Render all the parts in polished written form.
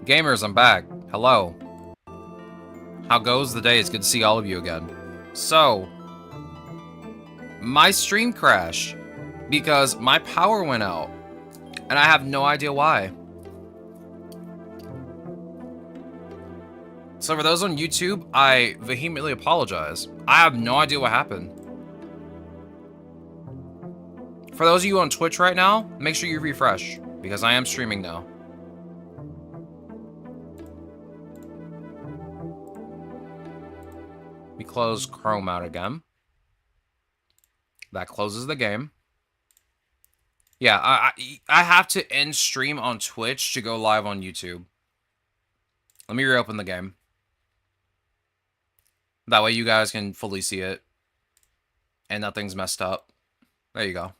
Gamers, I'm back. Hello. How goes the day? It's good to see all of you again. So, my stream crashed because my power went out, and I have no idea why. So for those on YouTube, I vehemently apologize. I have no idea what happened. For those of you on Twitch right now, make sure you refresh, because I am streaming now. We close Chrome out again. That closes the game. Yeah, I have to end stream on Twitch to go live on YouTube. Let me reopen the game. That way you guys can fully see it. And nothing's messed up. There you go.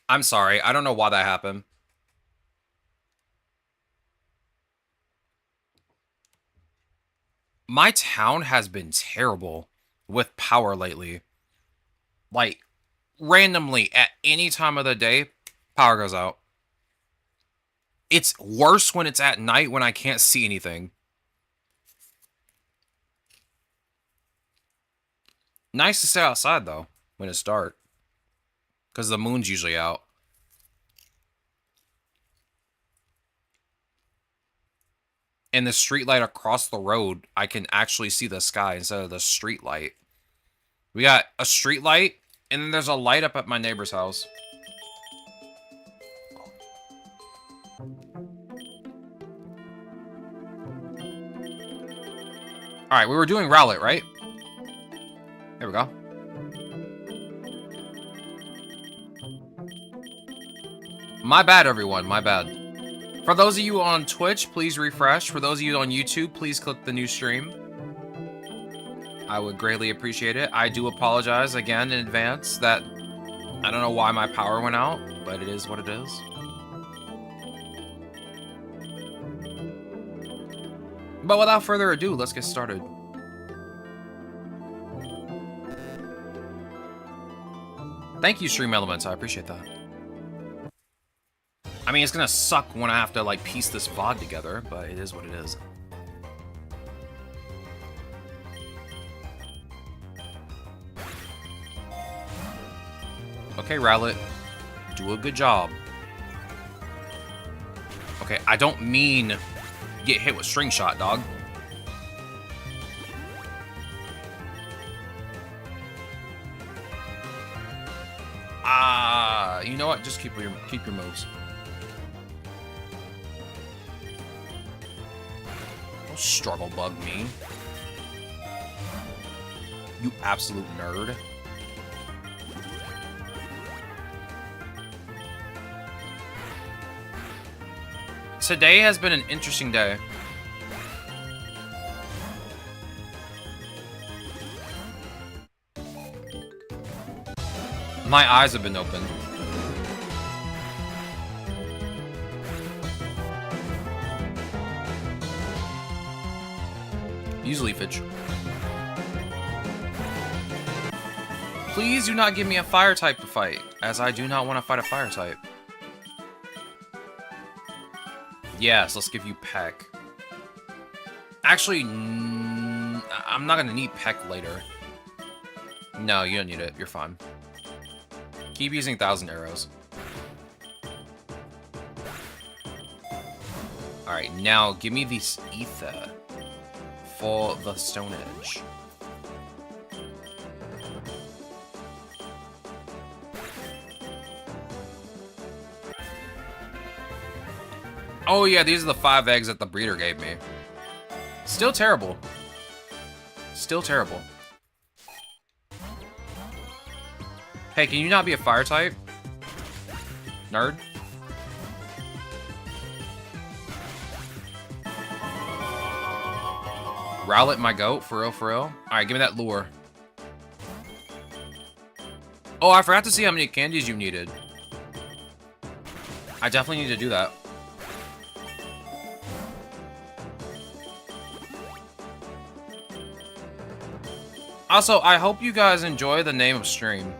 I'm sorry. I don't know why that happened. My town has been terrible with power lately. Like, randomly, at any time of the day, power goes out. It's worse when it's at night when I can't see anything. Nice to stay outside, though, when it's dark. Because the moon's usually out. And the street light across the road, I can actually see the sky instead of the street light. We got a street light, and then there's a light up at my neighbor's house. Alright, we were doing Rowlet, right? There we go. My bad, everyone. My bad. For those of you on Twitch, please refresh. For those of you on YouTube, please click the new stream. I would greatly appreciate it. I do apologize again in advance that I don't know why my power went out, but it is what it is. But without further ado, let's get started. Thank you, Stream Elements. I appreciate that. I mean, it's gonna suck when I have to, like, piece this VOD together, but it is what it is. Okay, Rowlet. Do a good job. Okay, I don't mean get hit with string shot, dog. You know what? Just keep your moves. Don't struggle bug me. You absolute nerd. Today has been an interesting day. My eyes have been open. Use Leafage. Please do not give me a fire type to fight, as I do not want to fight a fire type. Yes, let's give you Peck. Actually, I'm not going to need Peck later. No, you don't need it. You're fine. Keep using 1,000 arrows. Alright, now give me this Ether for the Stone Edge. Oh yeah, these are the 5 eggs that the breeder gave me. Still terrible. Still terrible. Hey, can you not be a fire type? Nerd? Rowlet my goat? For real, for real? Alright, give me that lure. Oh, I forgot to see how many candies you needed. I definitely need to do that. Also, I hope you guys enjoy the name of stream.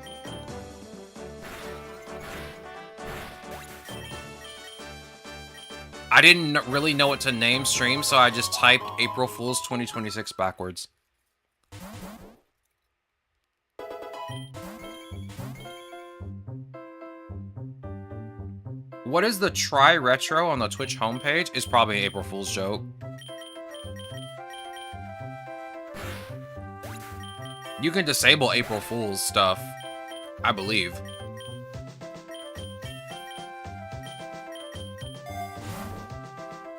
I didn't really know what to name stream, so I just typed April Fool's 2026 backwards. What is the Try Retro on the Twitch homepage? Is probably an April Fool's joke. You can disable April Fool's stuff, I believe.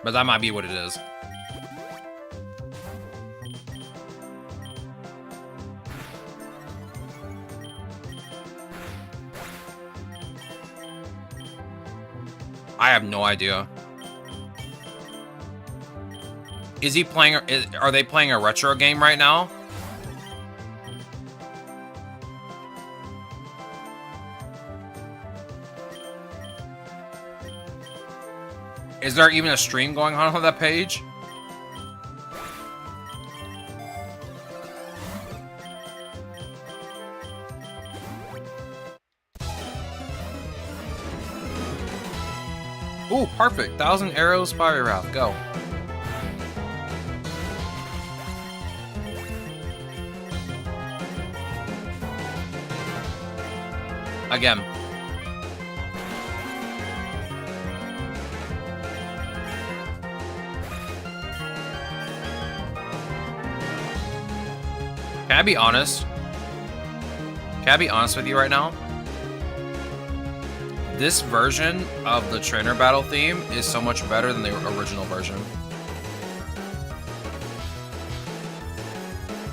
But that might be what it is. I have no idea. Is he playing? Are they playing a retro game right now? Is there even a stream going on that page? Ooh, perfect. 1,000 arrows, fire route. Go. Again. Can I be honest? Can I be honest with you right now? This version of the trainer battle theme is so much better than the original version.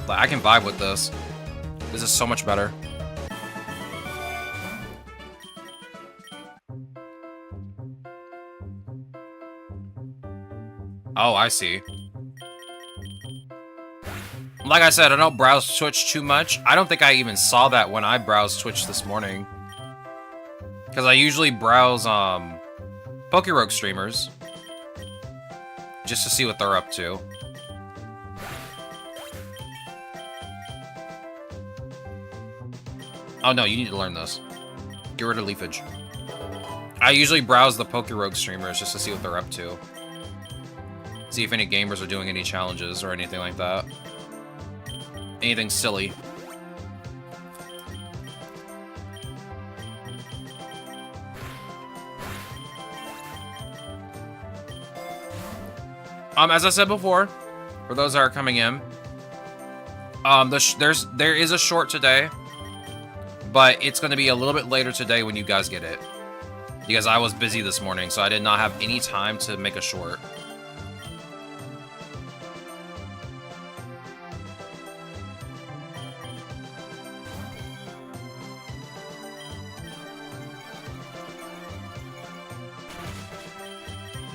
Like, I can vibe with this. This is so much better. Oh, I see. Like I said, I don't browse Twitch too much. I don't think I even saw that when I browsed Twitch this morning. Because I usually browse PokeRogue streamers. Just to see what they're up to. Oh no, you need to learn this. Get rid of leafage. I usually browse the PokeRogue streamers just to see what they're up to. See if any gamers are doing any challenges or anything like that. Anything silly. As I said before, for those that are coming in, there is a short today, but it's going to be a little bit later today when you guys get it, because I was busy this morning, so I did not have any time to make a short.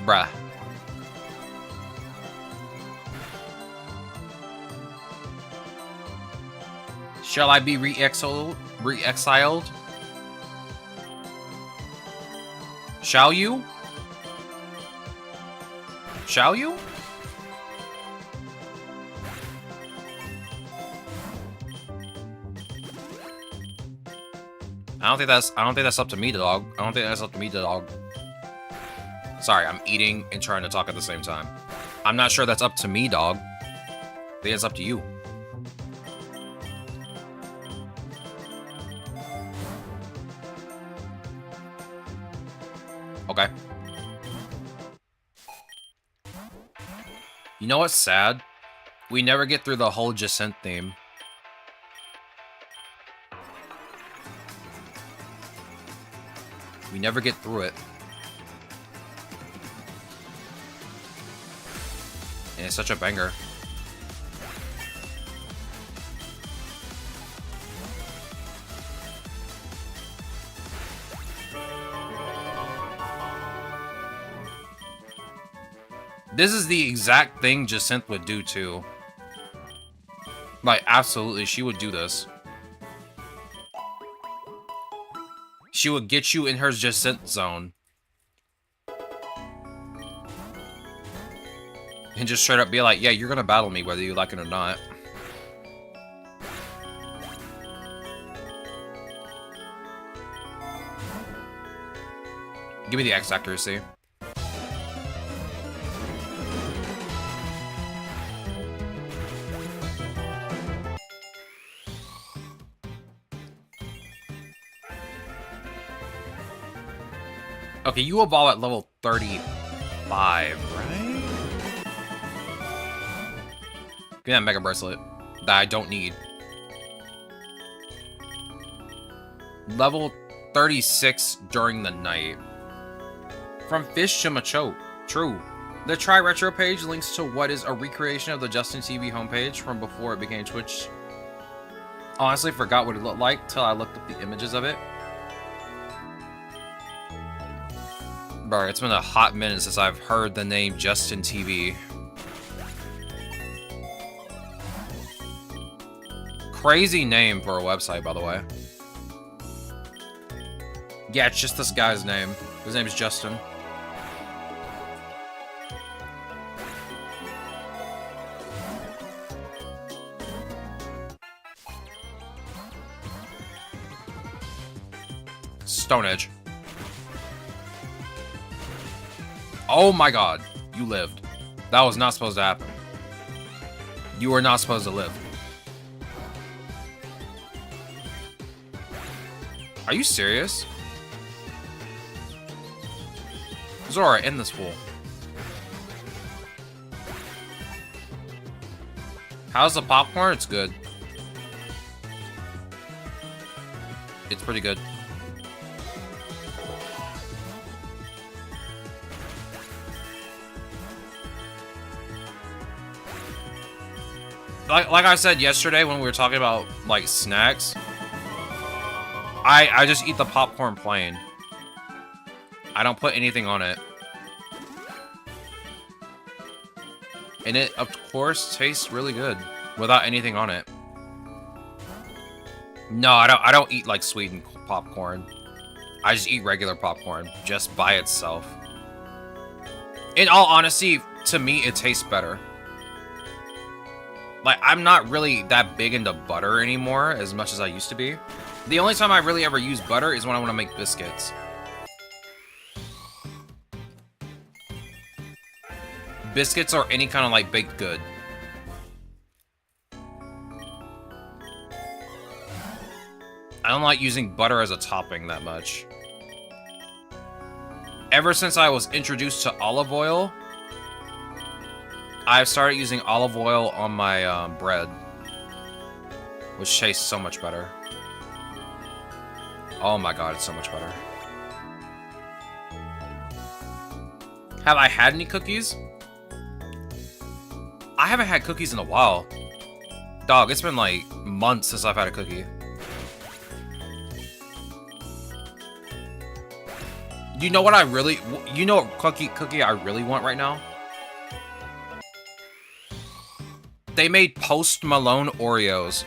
Bruh. Shall I be re-exiled? Re-exiled? Shall you? Shall you? I don't think that's up to me, dog. I don't think that's up to me, dog. Sorry, I'm eating and trying to talk at the same time. I'm not sure that's up to me, dog. I think it's up to you. Okay. You know what's sad? We never get through the whole Jacint theme. We never get through it. And it's such a banger. This is the exact thing Jacint would do too. Like, absolutely, she would do this. She would get you in her Jacint zone. And just straight up be like, yeah, you're gonna battle me whether you like it or not. Give me the X accuracy. Okay, you evolve at level 35, right? Give me that Mega Bracelet that I don't need. Level 36 during the night. From Fish to Machoke. True. The Try Retro page links to what is a recreation of the Justin TV homepage from before it became Twitch. Honestly, forgot what it looked like till I looked up the images of it. Bro, it's been a hot minute since I've heard the name Justin TV. Crazy name for a website, by the way. Yeah, it's just this guy's name. His name is Justin. Stone Edge. Oh my god, you lived. That was not supposed to happen. You were not supposed to live. Are you serious? Zora, in this fool. How's the popcorn? It's good. It's pretty good. Like I said yesterday when we were talking about like snacks, I just eat the popcorn plain. I don't put anything on it. And it, of course, tastes really good without anything on it. No, I don't eat like sweetened popcorn. I just eat regular popcorn just by itself. In all honesty, to me, it tastes better. Like, I'm not really that big into butter anymore as much as I used to be. The only time I really ever use butter is when I want to make biscuits. Biscuits or any kind of, like, baked good. I don't like using butter as a topping that much. Ever since I was introduced to olive oil, I've started using olive oil on my bread, which tastes so much better. Oh my god, it's so much better. Have I had any cookies? I haven't had cookies in a while. Dog, it's been like months since I've had a cookie. You know what I really... You know what cookie I really want right now? They made Post Malone Oreos.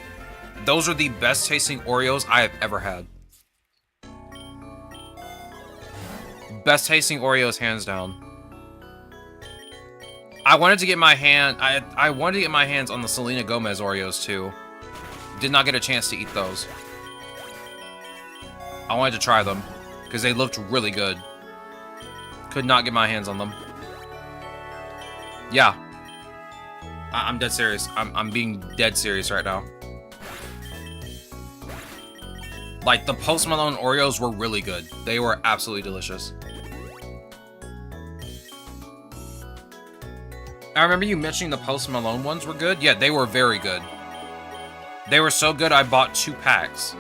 Those are the best tasting Oreos I have ever had. Best tasting Oreos, hands down. I wanted to get my I wanted to get my hands on the Selena Gomez Oreos too. Did not get a chance to eat those. I wanted to try them because they looked really good. Could not get my hands on them. Yeah. I'm dead serious. I'm being dead serious right now. Like, the Post Malone Oreos were really good. They were absolutely delicious. I remember you mentioning the Post Malone ones were good. Yeah, they were very good. They were so good, I bought 2 packs.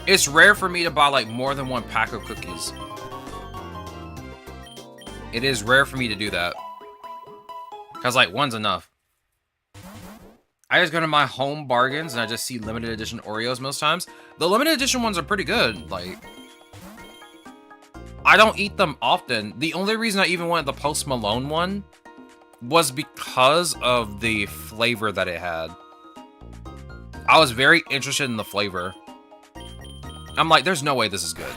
It's rare for me to buy, like, more than 1 pack of cookies. It is rare for me to do that. Because, like, one's enough. I just go to my home bargains and I just see limited edition Oreos most times. The limited edition ones are pretty good. Like, I don't eat them often. The only reason I even wanted the Post Malone one was because of the flavor that it had. I was very interested in the flavor. I'm like, there's no way this is good.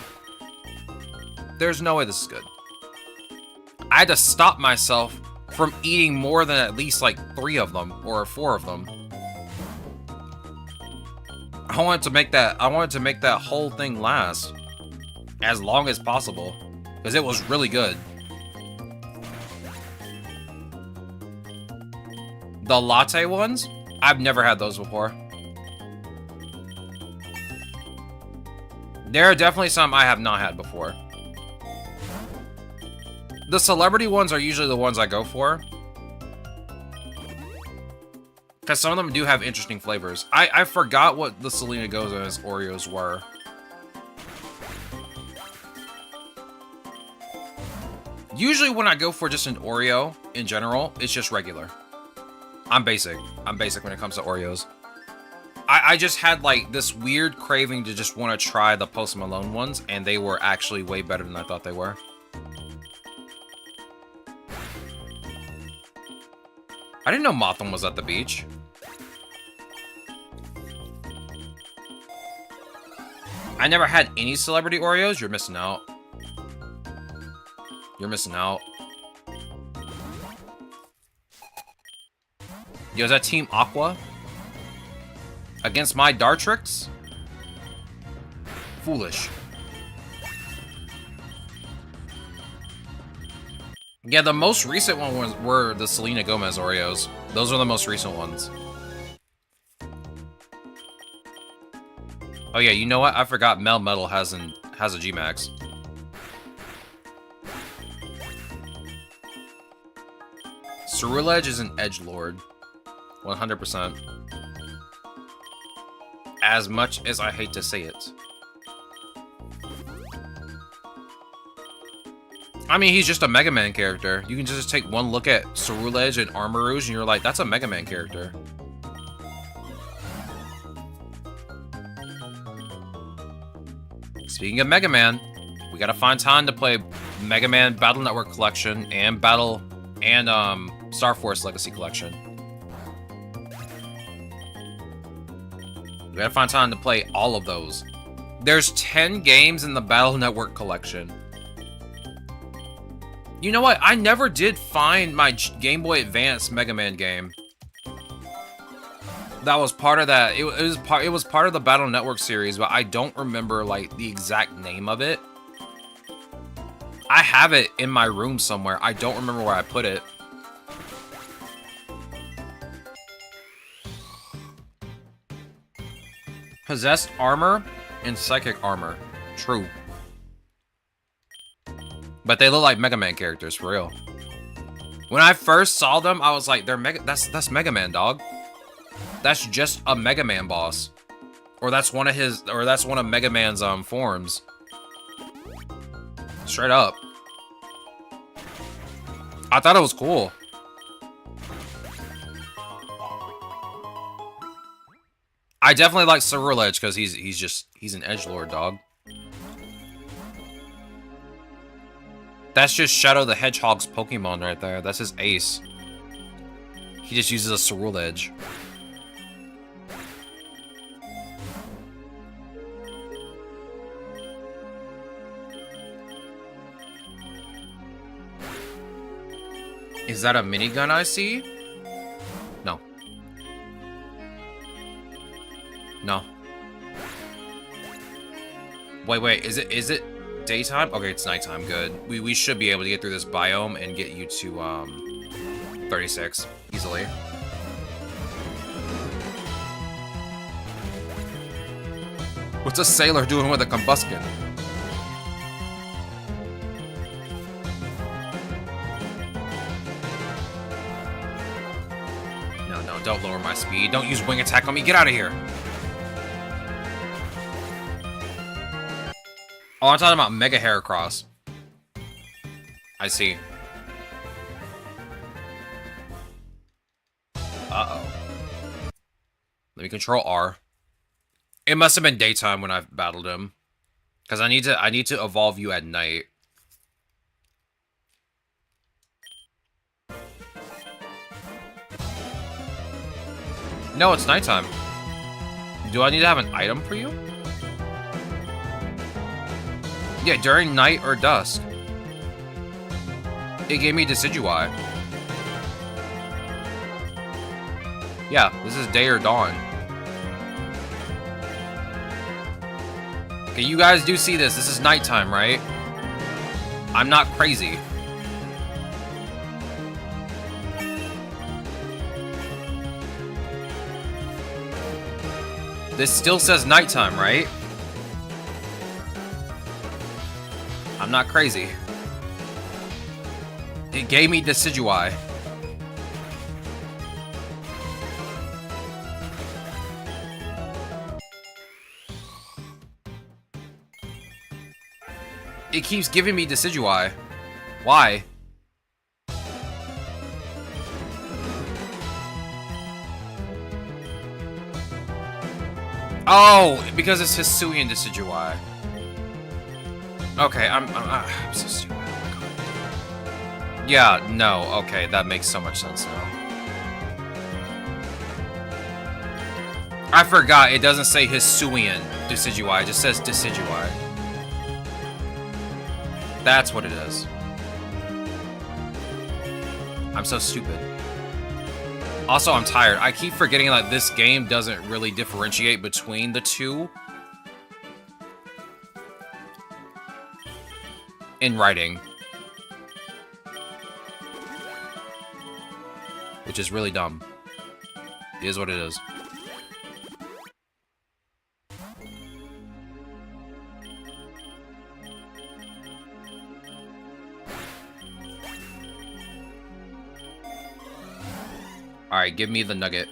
There's no way this is good. I had to stop myself from eating more than at least like 3 of them or 4 of them. I wanted to make that whole thing last as long as possible because it was really good. The latte ones, I've never had those before. There are definitely some I have not had before. The celebrity ones are usually the ones I go for. Because some of them do have interesting flavors. I forgot what the Selena Gomez Oreos were. Usually when I go for just an Oreo, in general, it's just regular. I'm basic. I'm basic when it comes to Oreos. I just had, like, this weird craving to just want to try the Post Malone ones, and they were actually way better than I thought they were. I didn't know Motham was at the beach. I never had any celebrity Oreos. You're missing out. You're missing out. Yo, is that Team Aqua? Against my Dartrix? Foolish. Yeah, the most recent ones were the Selena Gomez Oreos. Those are the most recent ones. Oh yeah, you know what? I forgot Mel Metal has a G-Max. Ceruledge is an edgelord. 100%. As much as I hate to say it. I mean, he's just a Mega Man character. You can just take one look at Ceruledge and Armarouge and you're like, that's a Mega Man character. Speaking of Mega Man, we gotta find time to play Mega Man Battle Network Collection and Star Force Legacy Collection. We gotta find time to play all of those. There's 10 games in the Battle Network Collection. You know what? I never did find my Game Boy Advance Mega Man game. That was part of that. It was part of the Battle Network series, but I don't remember like the exact name of it. I have it in my room somewhere. I don't remember where I put it. Possessed armor and psychic armor. True. But they look like Mega Man characters, for real. When I first saw them, I was like, that's Mega Man, dog. That's just a Mega Man boss. Or that's one of Mega Man's forms. Straight up. I thought it was cool. I definitely like Ceruledge because he's an edgelord, dog. That's just Shadow the Hedgehog's Pokemon right there. That's his ace. He just uses a Ceruledge. Is that a minigun I see? No. No. Wait, is it daytime? Okay, it's nighttime, good. We should be able to get through this biome and get you to 36 easily. What's a sailor doing with a combustion? No, don't lower my speed. Don't use wing attack on me. Get out of here. Oh, I'm talking about Mega Heracross. I see. Uh-oh. Let me control R. It must have been daytime when I battled him. Because I need to evolve you at night. No, it's nighttime. Do I need to have an item for you? Yeah, during night or dusk. It gave me Decidueye. Yeah, this is day or dawn. Okay, you guys do see this. This is nighttime, right? I'm not crazy. This still says nighttime, right? I'm not crazy. It gave me Decidueye. It keeps giving me Decidueye. Why? Oh, because it's Hisuian Decidueye. Okay, I'm so stupid. Yeah, no, okay, that makes so much sense now. I forgot, it doesn't say Hisuian Decidueye, it just says Decidueye. That's what it is. I'm so stupid. Also, I'm tired. I keep forgetting that this game doesn't really differentiate between the two in writing. Which is really dumb. It is what it is. Alright, give me the nugget.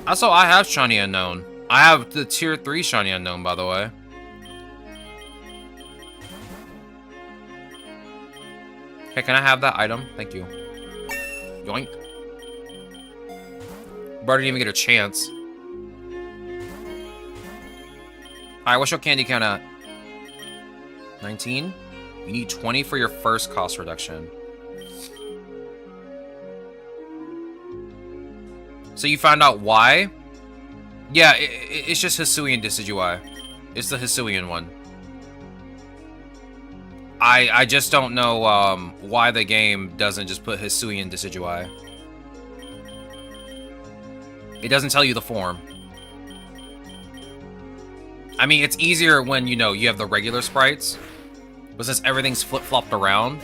Also, I have Shiny Unknown. I have the Tier 3 Shiny Unknown, by the way. Hey, can I have that item? Thank you. Yoink. Bro didn't even get a chance. Alright, what's your candy count at? 19? You need 20 for your first cost reduction. So you found out why? Yeah, it's just Hisuian Decidueye. It's the Hisuian one. I just don't know why the game doesn't just put Hisuian Decidueye. It doesn't tell you the form. I mean, it's easier when, you know, you have the regular sprites. But since everything's flip-flopped around,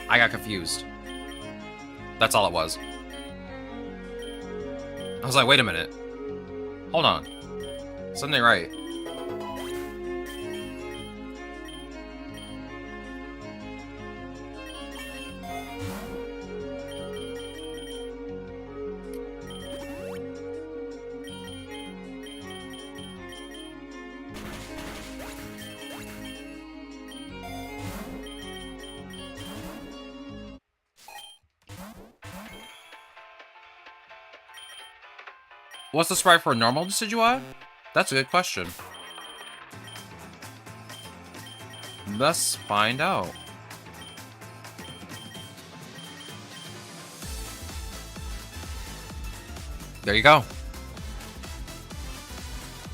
I got confused. That's all it was. I was like, wait a minute. Hold on. Something right. What's the sprite for a normal Decidueye? That's a good question. Let's find out. There you go.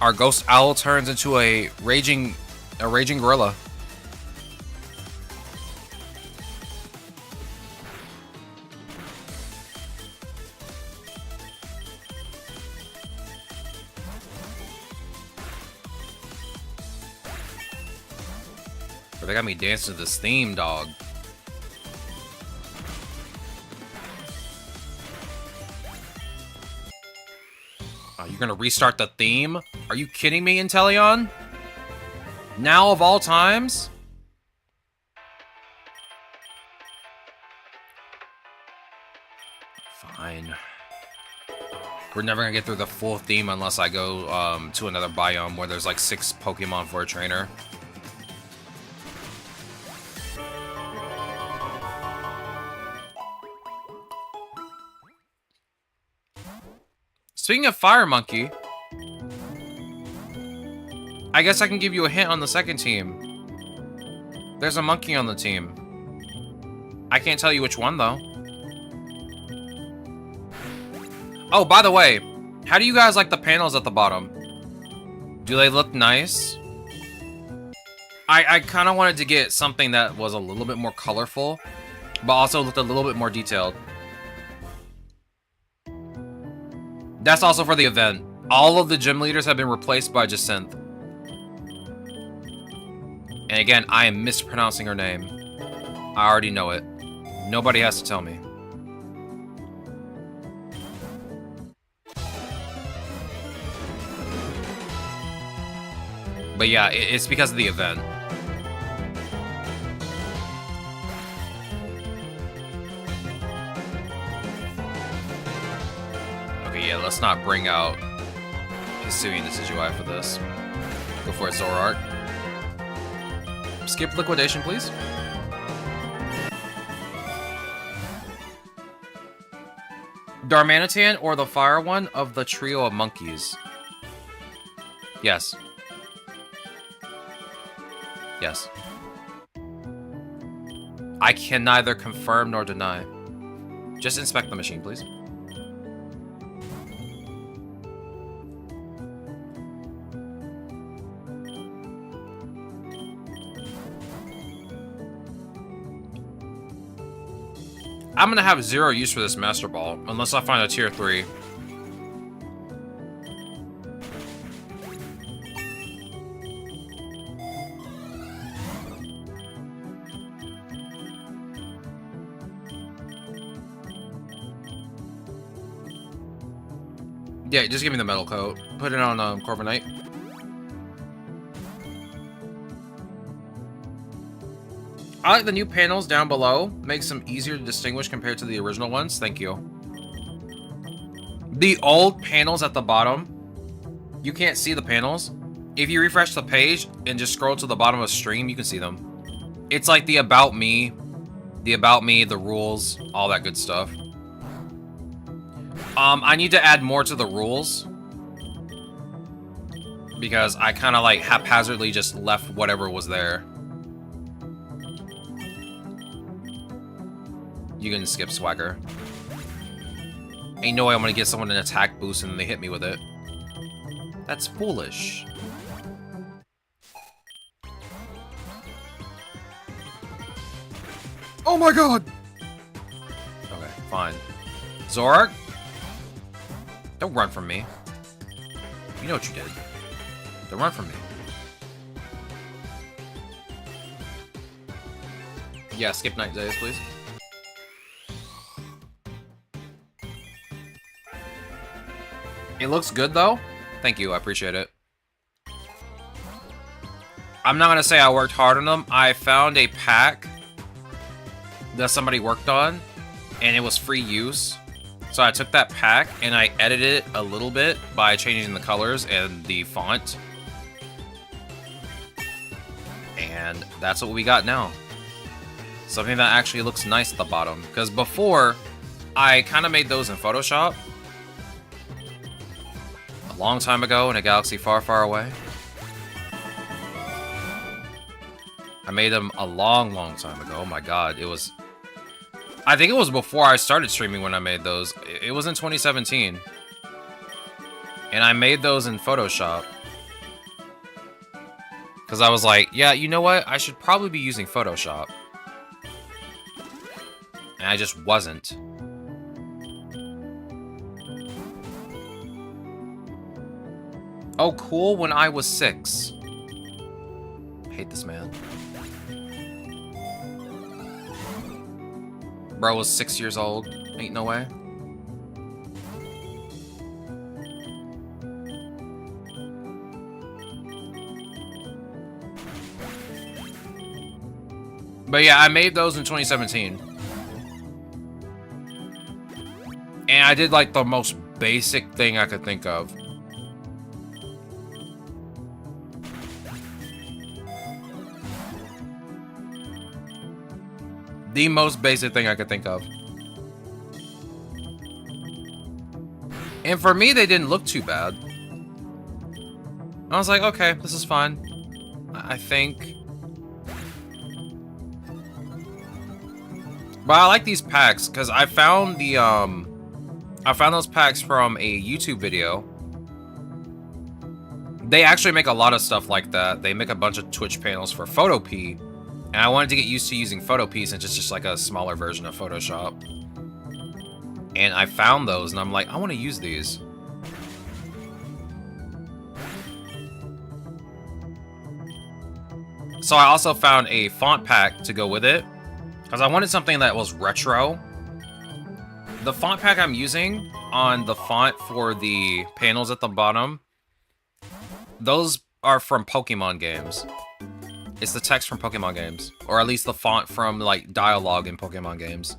Our ghost owl turns into a raging gorilla. They got me dancing to this theme, dog. Oh, you're gonna restart the theme? Are you kidding me, Inteleon? Now of all times? Fine. We're never gonna get through the full theme unless I go to another biome where there's like 6 Pokemon for a trainer. Speaking of Fire Monkey, I guess I can give you a hint on the second team. There's a monkey on the team. I can't tell you which one, though. Oh, by the way, how do you guys like the panels at the bottom? Do they look nice? I kind of wanted to get something that was a little bit more colorful, but also looked a little bit more detailed. That's also for the event. All of the gym leaders have been replaced by Jacinth. And again, I am mispronouncing her name. I already know it. Nobody has to tell me. But yeah, it's because of the event. Okay, yeah, let's not bring out Hisui and the Decidueye for this. Go for it, Zoroark. Skip liquidation, please. Darmanitan or the fire one of the trio of monkeys? Yes. Yes. I can neither confirm nor deny. Just inspect the machine, please. I'm gonna have zero use for this Master Ball, unless I find a tier 3. Yeah, just give me the metal coat. Put it on Corviknight. I like the new panels down below. Makes them easier to distinguish compared to the original ones. Thank you. The old panels at the bottom, you can't see the panels. If you refresh the page and just scroll to the bottom of stream, you can see them. It's like the About Me, the rules, all that good stuff. I need to add more to the rules. Because I kind of like haphazardly just left whatever was there. You can skip Swagger. Ain't no way I'm gonna get someone an attack boost and then they hit me with it. That's foolish. Oh my god! Okay, fine. Zoroark? Don't run from me. You know what you did. Don't run from me. Yeah, skip Night Days, please. It looks good, though. Thank you, I appreciate it. I'm not gonna say I worked hard on them. I found a pack that somebody worked on, and it was free use. So I took that pack, and I edited it a little bit by changing the colors and the font. And that's what we got now. Something that actually looks nice at the bottom. Because before, I kind of made those in Photoshop. A long time ago in a galaxy far, far away. I made them a long, long time ago. Oh my god, it was... I think it was before I started streaming when I made those. It was in 2017. And I made those in Photoshop. Because I was like, yeah, you know what? I should probably be using Photoshop. And I just wasn't. Oh, cool, when I was 6. I hate this man. Bro was 6 years old. Ain't no way. But yeah, I made those in 2017. And I did like the most basic thing I could think of. The most basic thing I could think of. And for me, they didn't look too bad. I was like, okay, this is fine. I think. But I like these packs because I found the I found those packs from a YouTube video. They actually make a lot of stuff like that. They make a bunch of Twitch panels for Photopea. And I wanted to get used to using Photopea since it's just like a smaller version of Photoshop. And I found those and I'm like, I want to use these. So I also found a font pack to go with it. Because I wanted something that was retro. The font pack I'm using on the font for the panels at the bottom, those are from Pokemon games. It's the text from Pokemon games. Or at least the font from, like, dialogue in Pokemon games.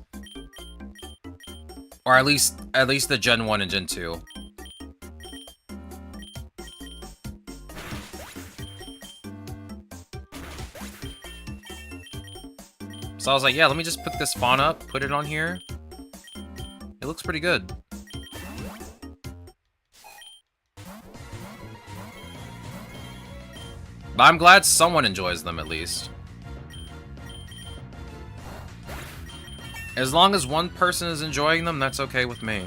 Or at least the Gen 1 and Gen 2. So I was like, yeah, let me just pick this font up, put it on here. It looks pretty good. But I'm glad someone enjoys them, at least. As long as one person is enjoying them, that's okay with me.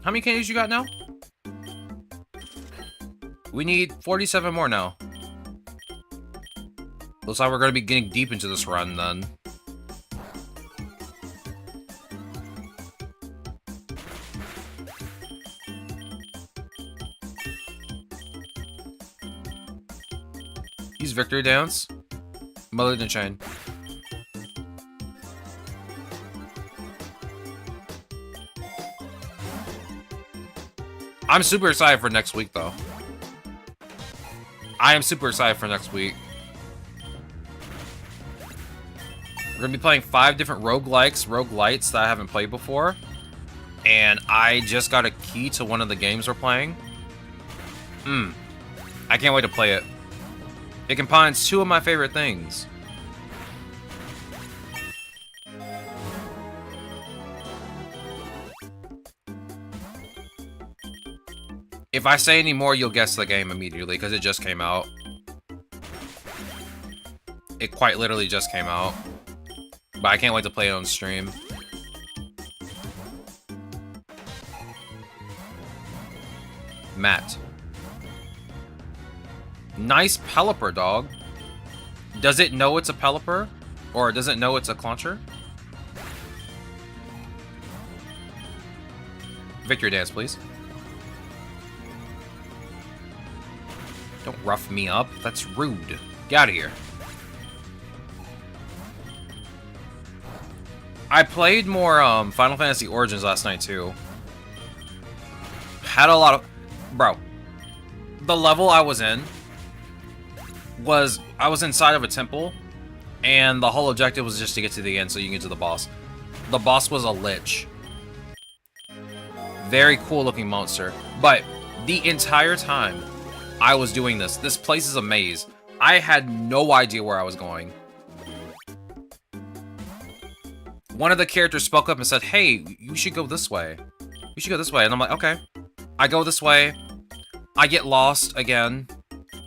How many candies you got now? We need 47 more now. Looks like we're going to be getting deep into this run, then. Use Victory Dance. Mother to Chain. I'm super excited for next week, though. I am super excited for next week. We're going to be playing 5 different roguelites that I haven't played before. And I just got a key to one of the games we're playing. I can't wait to play it. It combines 2 of my favorite things. If I say any more, you'll guess the game immediately, because it just came out. It quite literally just came out. But I can't wait to play it on stream. Matt. Nice Pelipper, dog. Does it know it's a Pelipper? Or does it know it's a Clauncher? Victory Dance, please. Don't rough me up. That's rude. Get out of here. I played more Final Fantasy Origins last night, too. Had a lot of... Bro. The level I was in was... I was inside of a temple, and the whole objective was just to get to the end so you can get to the boss. The boss was a lich. Very cool-looking monster. But the entire time I was doing this, this place is a maze. I had no idea where I was going. One of the characters spoke up and said, hey, you should go this way. You should go this way. And I'm like, okay. I go this way. I get lost again,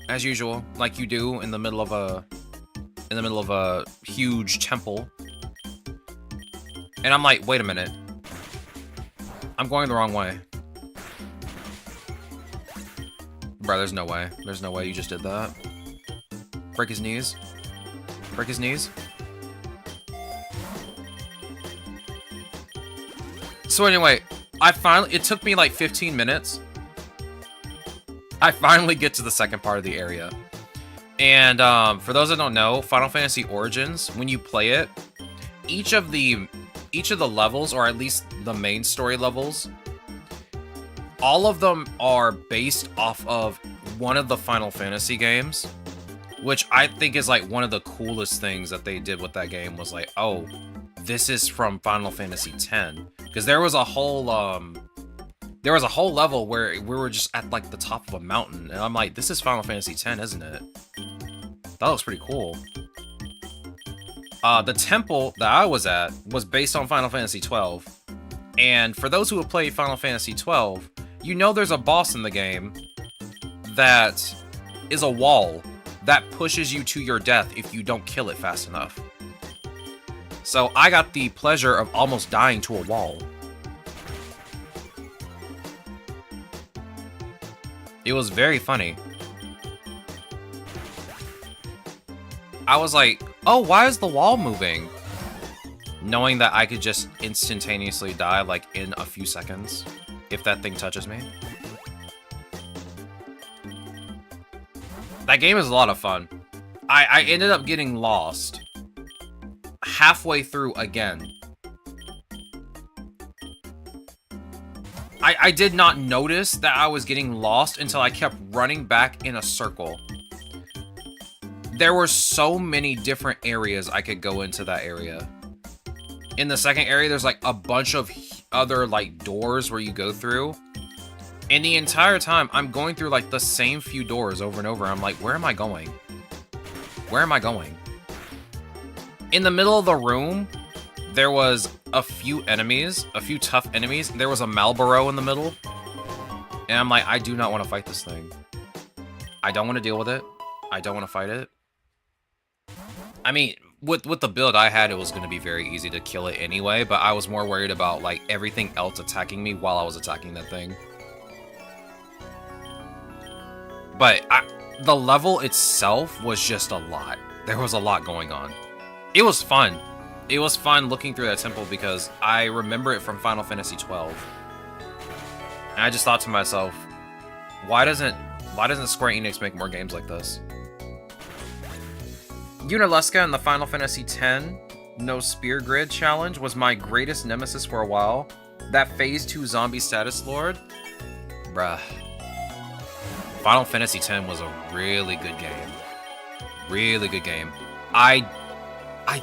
as usual, like you do in the middle of a huge temple. And I'm like, wait a minute. I'm going the wrong way. Bro, there's no way. There's no way you just did that. Break his knees. Break his knees. So anyway, it took me like 15 minutes. I finally get to the second part of the area. And for those that don't know, Final Fantasy Origins, when you play it, each of the levels, or at least the main story levels, all of them are based off of one of the Final Fantasy games, which I think is like one of the coolest things that they did with that game was like, oh, this is from Final Fantasy X. Because there was a whole level where we were just at like the top of a mountain, and I'm like, this is Final Fantasy X, isn't it? That looks pretty cool. The temple that I was at was based on Final Fantasy XII. And for those who have played Final Fantasy XII, you know there's a boss in the game that is a wall that pushes you to your death if you don't kill it fast enough. So I got the pleasure of almost dying to a wall. It was very funny. I was like, oh, why is the wall moving? Knowing that I could just instantaneously die, like, in a few seconds, if that thing touches me. That game is a lot of fun. I ended up getting lost halfway through again. I did not notice that I was getting lost until I kept running back in a circle. There were so many different areas I could go into that area. In the second area, there's like a bunch of other like doors where you go through. And the entire time, I'm going through like the same few doors over and over. I'm like, where am I going? Where am I going? In the middle of the room, there was a few enemies, a few tough enemies. There was a Malboro in the middle. And I'm like, I do not want to fight this thing. I don't want to deal with it. I don't want to fight it. I mean, with the build I had, it was going to be very easy to kill it anyway, but I was more worried about like everything else attacking me while I was attacking that thing. But the level itself was just a lot. There was a lot going on. It was fun. It was fun looking through that temple because I remember it from Final Fantasy XII. And I just thought to myself, why doesn't Square Enix make more games like this? Unileska in the Final Fantasy X No Spear Grid challenge was my greatest nemesis for a while. That Phase 2 zombie status lord? Bruh. Final Fantasy X was a really good game. Really good game. I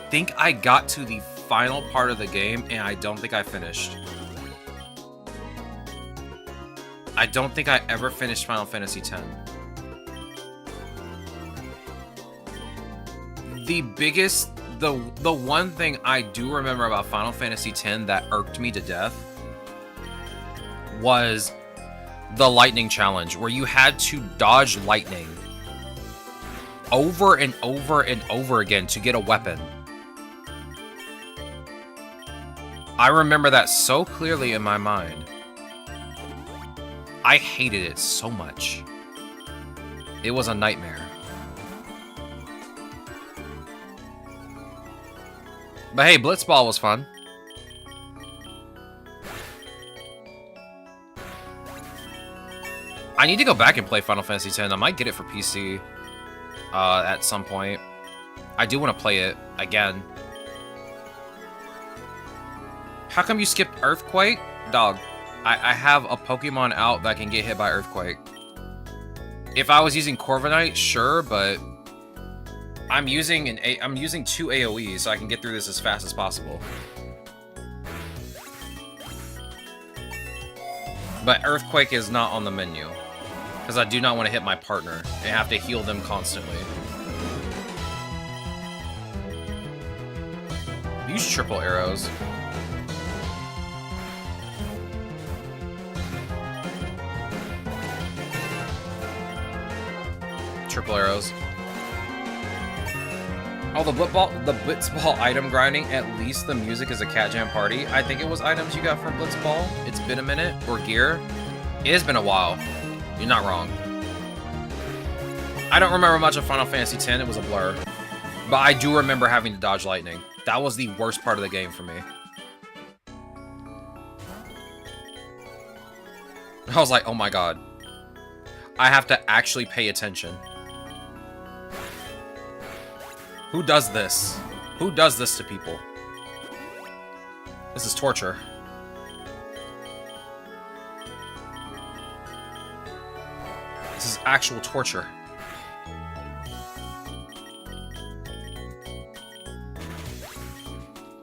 think I got to the final part of the game and I don't think I finished. I don't think I ever finished Final Fantasy X. The one thing I do remember about Final Fantasy X that irked me to death was the lightning challenge, where you had to dodge lightning over and over and over again to get a weapon. I remember that so clearly in my mind. I hated it so much. It was a nightmare. But hey, Blitzball was fun. I need to go back and play Final Fantasy X. I might get it for PC at some point. I do want to play it again. How come you skipped Earthquake? Dog, I have a Pokemon out that can get hit by Earthquake. If I was using Corviknight, sure, but I'm using 2 AoEs, so I can get through this as fast as possible. But Earthquake is not on the menu, because I do not want to hit my partner and have to heal them constantly. Use triple arrows. Triple arrows. Oh, the Blitzball item grinding, at least the music is a Cat Jam Party. I think it was items you got from Blitzball. It's been a minute. Or gear. It has been a while. You're not wrong. I don't remember much of Final Fantasy X. It was a blur. But I do remember having to dodge lightning. That was the worst part of the game for me. I was like, oh my god. I have to actually pay attention. Who does this? Who does this to people? This is torture. This is actual torture.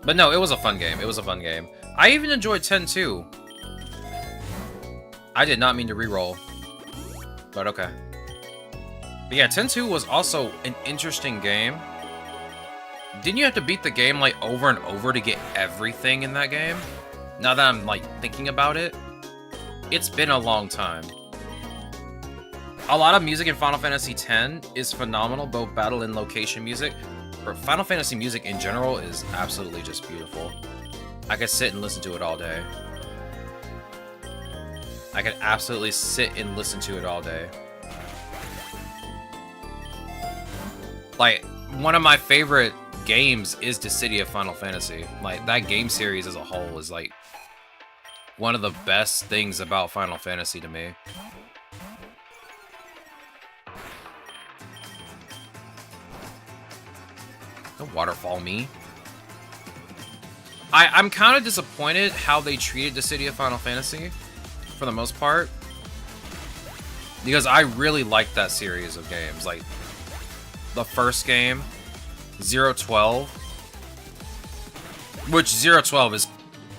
But no, it was a fun game. It was a fun game. I even enjoyed 10 too. I did not mean to reroll. But okay. But yeah, 10-2 was also an interesting game. Didn't you have to beat the game like over and over to get everything in that game? Now that I'm like thinking about it, it's been a long time. A lot of music in Final Fantasy X is phenomenal, both battle and location music. But Final Fantasy music in general is absolutely just beautiful. I could sit and listen to it all day. I could absolutely sit and listen to it all day. Like, one of my favorite games is Dissidia Final Fantasy. Like, that game series as a whole is, like, one of the best things about Final Fantasy to me. Don't waterfall me. I'm kind of disappointed how they treated Dissidia Final Fantasy, for the most part. Because I really liked that series of games. Like, the first game, 012. Which 012 is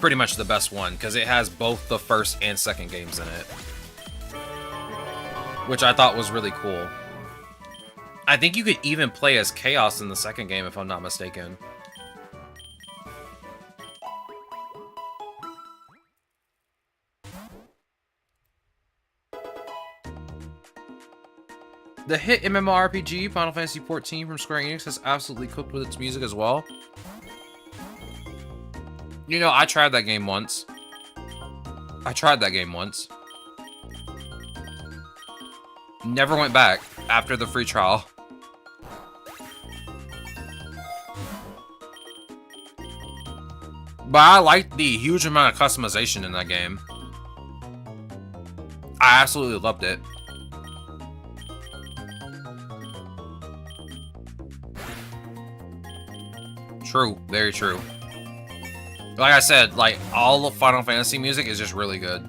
pretty much the best one, because it has both the first and second games in it. Which I thought was really cool. I think you could even play as Chaos in the second game, if I'm not mistaken. The hit MMORPG, Final Fantasy XIV from Square Enix, has absolutely cooked with its music as well. You know, I tried that game once. Never went back after the free trial. But I liked the huge amount of customization in that game. I absolutely loved it. True, very true. Like I said, like, all of Final Fantasy music is just really good.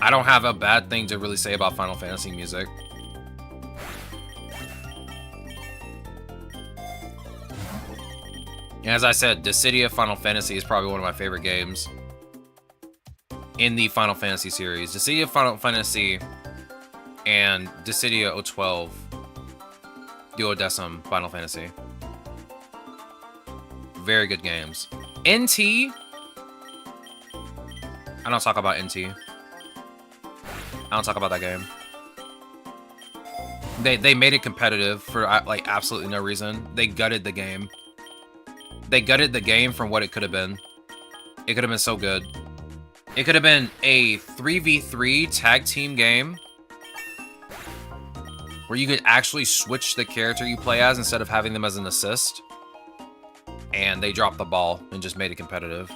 I don't have a bad thing to really say about Final Fantasy music. And as I said, Dissidia Final Fantasy is probably one of my favorite games in the Final Fantasy series. Dissidia Final Fantasy and Dissidia 012 Duodecim Final Fantasy. Very good games. NT. I don't talk about NT. I don't talk about that game. They made it competitive for like absolutely no reason. They gutted the game. They gutted the game from what it could have been. It could have been so good. It could have been a 3v3 tag team game where you could actually switch the character you play as instead of having them as an assist. And they dropped the ball and just made it competitive,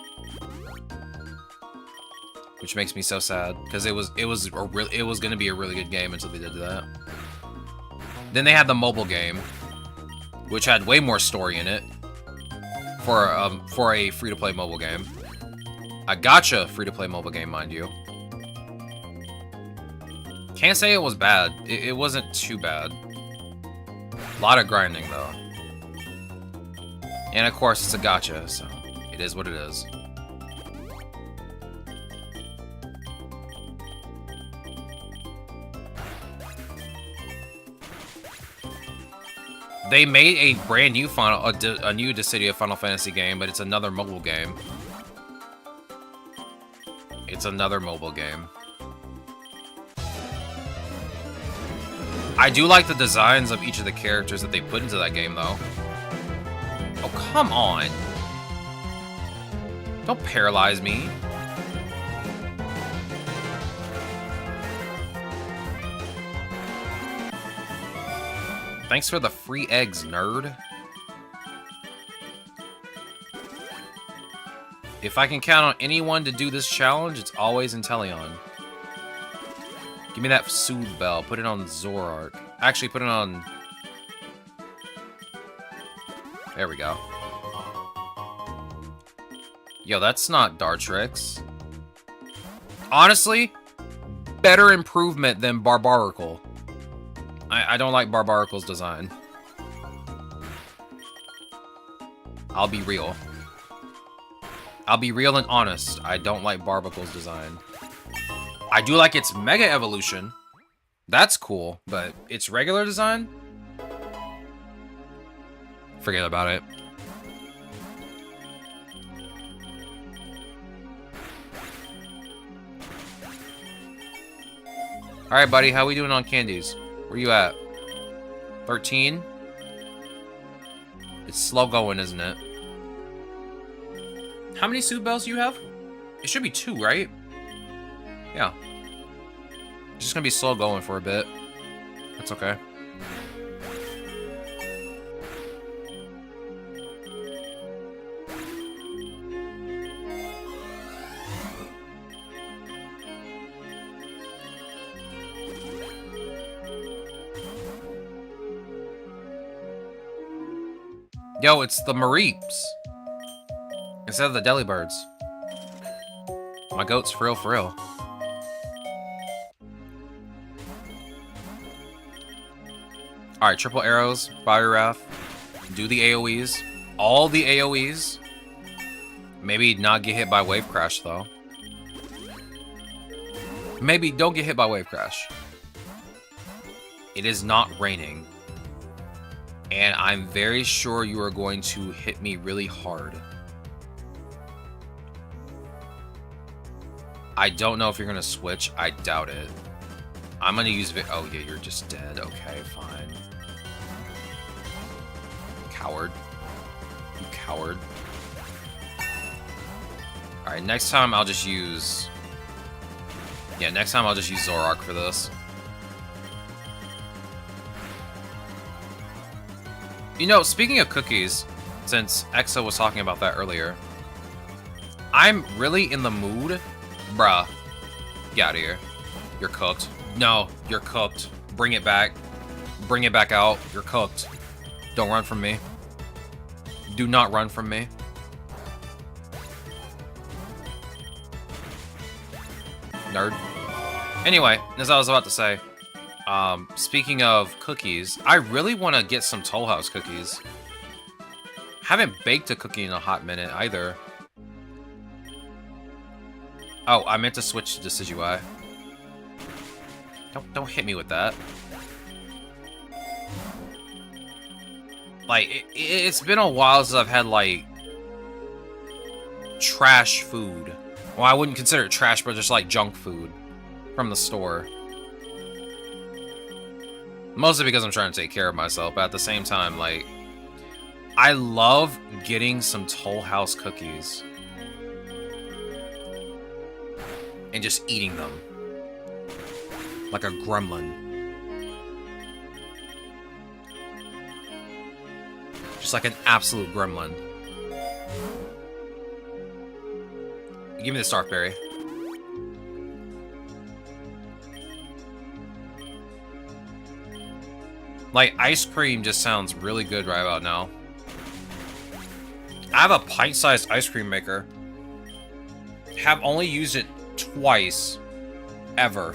which makes me so sad because it was going to be a really good game until they did that. Then they had the mobile game, which had way more story in it for a free-to-play mobile game. A gacha free-to-play mobile game, mind you. Can't say it was bad. It wasn't too bad. A lot of grinding though. And of course, it's a gacha, so it is what it is. They made a brand new a new Dissidia Final Fantasy game, but it's another mobile game. It's another mobile game. I do like the designs of each of the characters that they put into that game, though. Oh, come on. Don't paralyze me. Thanks for the free eggs, nerd. If I can count on anyone to do this challenge, it's always Inteleon. Give me that Soothe Bell. Put it on Zoroark. Actually, put it on... There we go. Yo, that's not Dartrix. Honestly, better improvement than Barbaracle. I don't like Barbaracle's design. I'll be real. I'll be real and honest. I don't like Barbaracle's design. I do like its Mega Evolution. That's cool, but its regular design? Forget about it. Alright, buddy, how we doing on candies? Where you at? 13? It's slow going, isn't it? How many Soothe Bells do you have? It should be 2, right? Yeah. It's just gonna be slow going for a bit. That's okay. Yo, it's the Mareeps. Instead of the Delibirds. My goat's for real, for real. Alright, triple arrows, Fire Wrath. Do the AoEs. All the AoEs. Maybe not get hit by Wave Crash, though. Maybe don't get hit by Wave Crash. It is not raining. And I'm very sure you are going to hit me really hard. I don't know if you're going to switch. I doubt it. I'm going to use... Oh, yeah, you're just dead. Okay, fine. Coward. You coward. Alright, next time I'll just use... Yeah, next time I'll just use Zoroark for this. You know, speaking of cookies, since Exa was talking about that earlier, I'm really in the mood. Bruh. Get out of here. You're cooked. No, you're cooked. Bring it back. Bring it back out. You're cooked. Don't run from me. Do not run from me. Nerd. Anyway, as I was about to say, speaking of cookies, I really want to get some Toll House cookies. Haven't baked a cookie in a hot minute either. Oh, I meant to switch to Decidueye. Don't hit me with that. Like, it's been a while since I've had, like, trash food. Well, I wouldn't consider it trash, but just, like, junk food from the store. Mostly because I'm trying to take care of myself, but at the same time, like, I love getting some Toll House cookies. And just eating them. Like a gremlin. Just like an absolute gremlin. Give me the Starberry. Like, ice cream just sounds really good right about now. I have a pint-sized ice cream maker. Have only used it twice. Ever.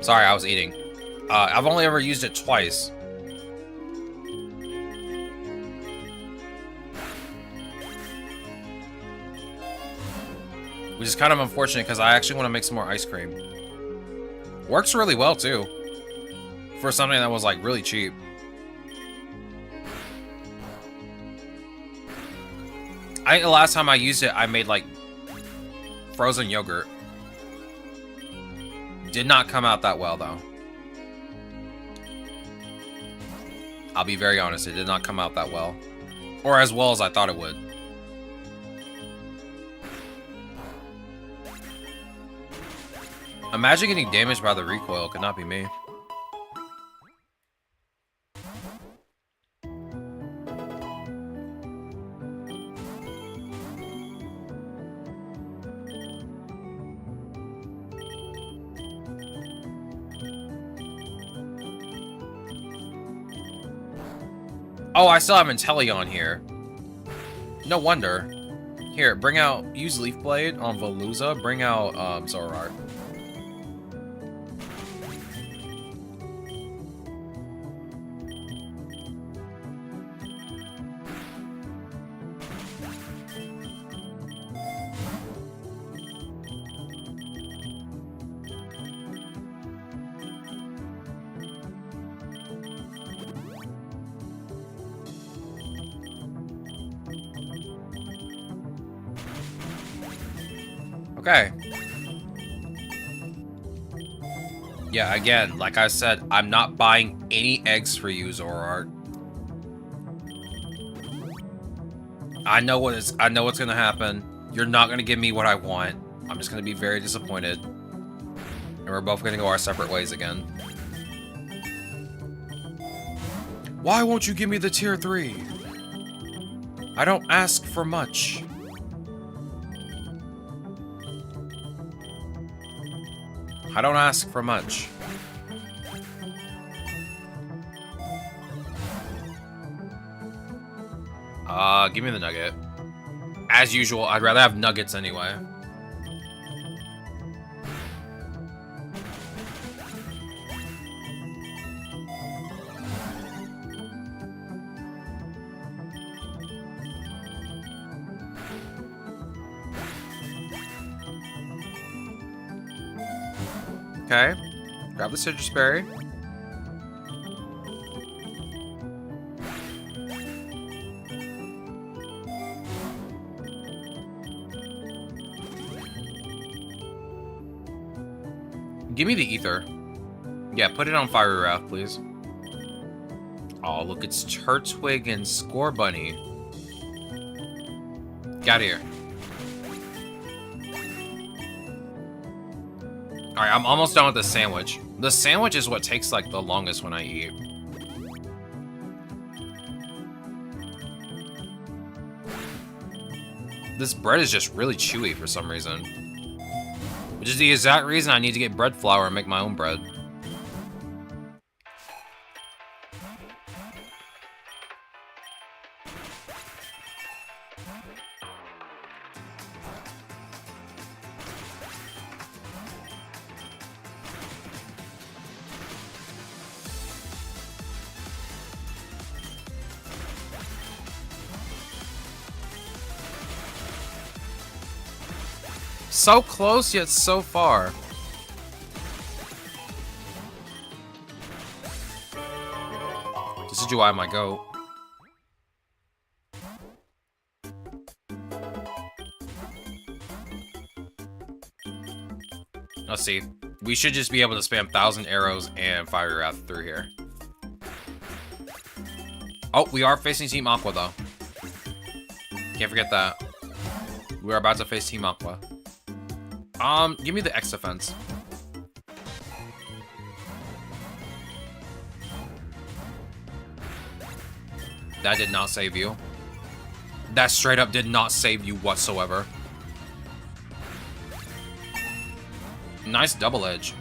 Sorry, I was eating. I've only ever used it twice. Which is kind of unfortunate because I actually want to make some more ice cream. Works really well too. For something that was like really cheap. I think the last time I used it, I made like frozen yogurt. Did not come out that well, though. I'll be very honest, it did not come out that well. Or as well as I thought it would. Imagine getting damaged by the recoil, could not be me. Oh, I still have Inteleon here. No wonder. Here, bring out... Use Leaf Blade on Veluza. Bring out, Zoroark. Okay. Yeah, again, like I said, I'm not buying any eggs for you, Zoroark. I know what's gonna happen. You're not gonna give me what I want. I'm just gonna be very disappointed. And we're both gonna go our separate ways again. Why won't you give me the tier 3? I don't ask for much. I don't ask for much. Give me the nugget. As usual, I'd rather have nuggets anyway. Okay. Grab the citrus berry. Give me the ether. Yeah, put it on Fiery Wrath, please. Oh, look, it's Turtwig and Score Bunny. Get out of here. Alright, I'm almost done with the sandwich. The sandwich is what takes, like, the longest when I eat. This bread is just really chewy for some reason. Which is the exact reason I need to get bread flour and make my own bread. So close, yet so far. This is why I might go. Let's see. We should just be able to spam 1,000 arrows and Fiery Wrath through here. Oh, we are facing Team Aqua, though. Can't forget that. We are about to face Team Aqua. Give me the X defense. That did not save you. That straight up did not save you whatsoever. Nice double edge.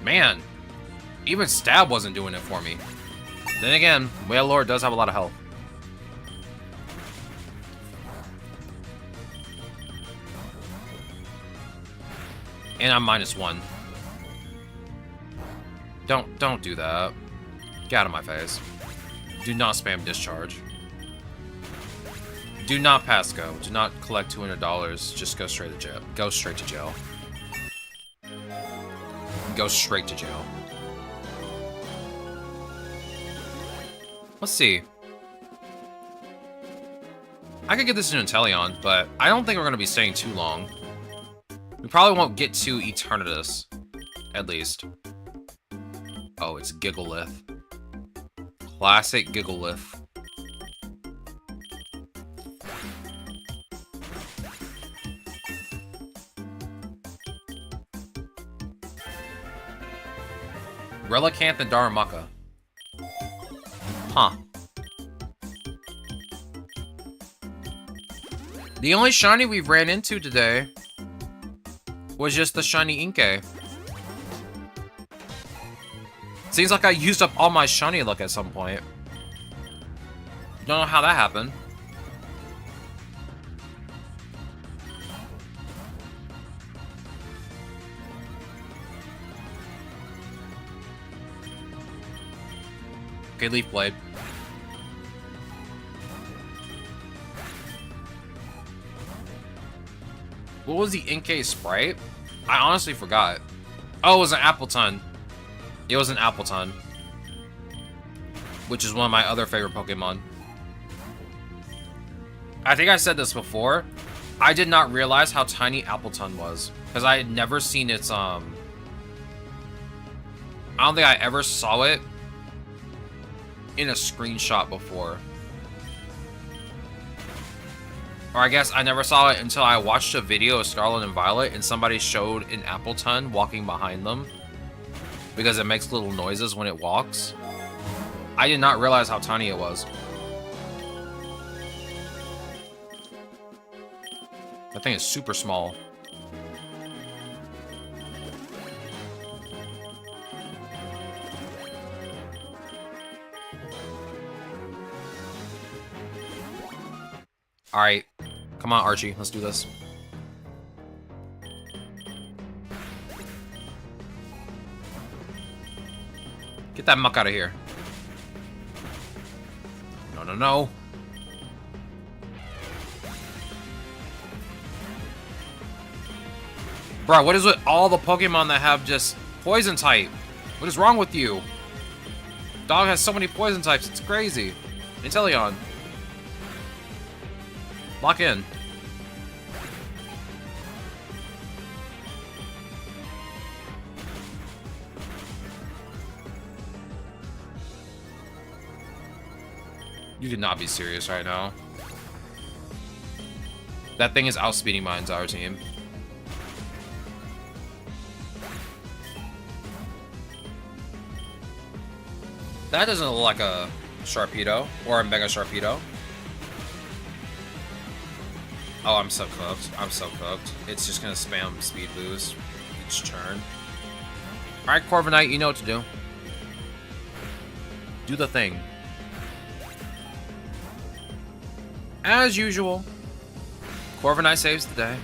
Man, even stab wasn't doing it for me. Then again, Whale Lord does have a lot of health. And I'm -1. Don't do that. Get out of my face. Do not spam discharge. Do not pass go. Do not collect $200. Just go straight to jail. Go straight to jail. Go straight to jail. Let's see. I could get this in Inteleon, but I don't think we're going to be staying too long. We probably won't get to Eternatus, at least. Oh, it's Giggleth. Classic Giggleth. Relicanth and Darumaka. Huh. The only shiny we've ran into today was just the shiny Inkay. Seems like I used up all my shiny luck at some point. Don't know how that happened. Okay, Leaf Blade. What was the Inkay sprite? I honestly forgot. Oh, it was an Appleton. It was an Appleton. Which is one of my other favorite Pokemon. I think I said this before. I did not realize how tiny Appleton was. Because I had never seen its, I don't think I ever saw it in a screenshot before. Or I guess I never saw it until I watched a video of Scarlet and Violet and somebody showed an Appleton walking behind them. because it makes little noises when it walks. I did not realize how tiny it was. That thing is super small. Alright. Come on, Archie. Let's do this. Get that muck out of here. No, no, no. Bro, what is with all the Pokemon that have just poison type? What is wrong with you? Dog has so many poison types, it's crazy. Inteleon. Lock in. You cannot be serious right now. That thing is outspeeding my entire team. That doesn't look like a Sharpedo or a Mega Sharpedo. Oh, I'm so cooked. I'm so cooked. It's just gonna spam speed boost each turn. Alright, Corviknight, you know what to do. Do the thing. As usual, Corviknight saves the day.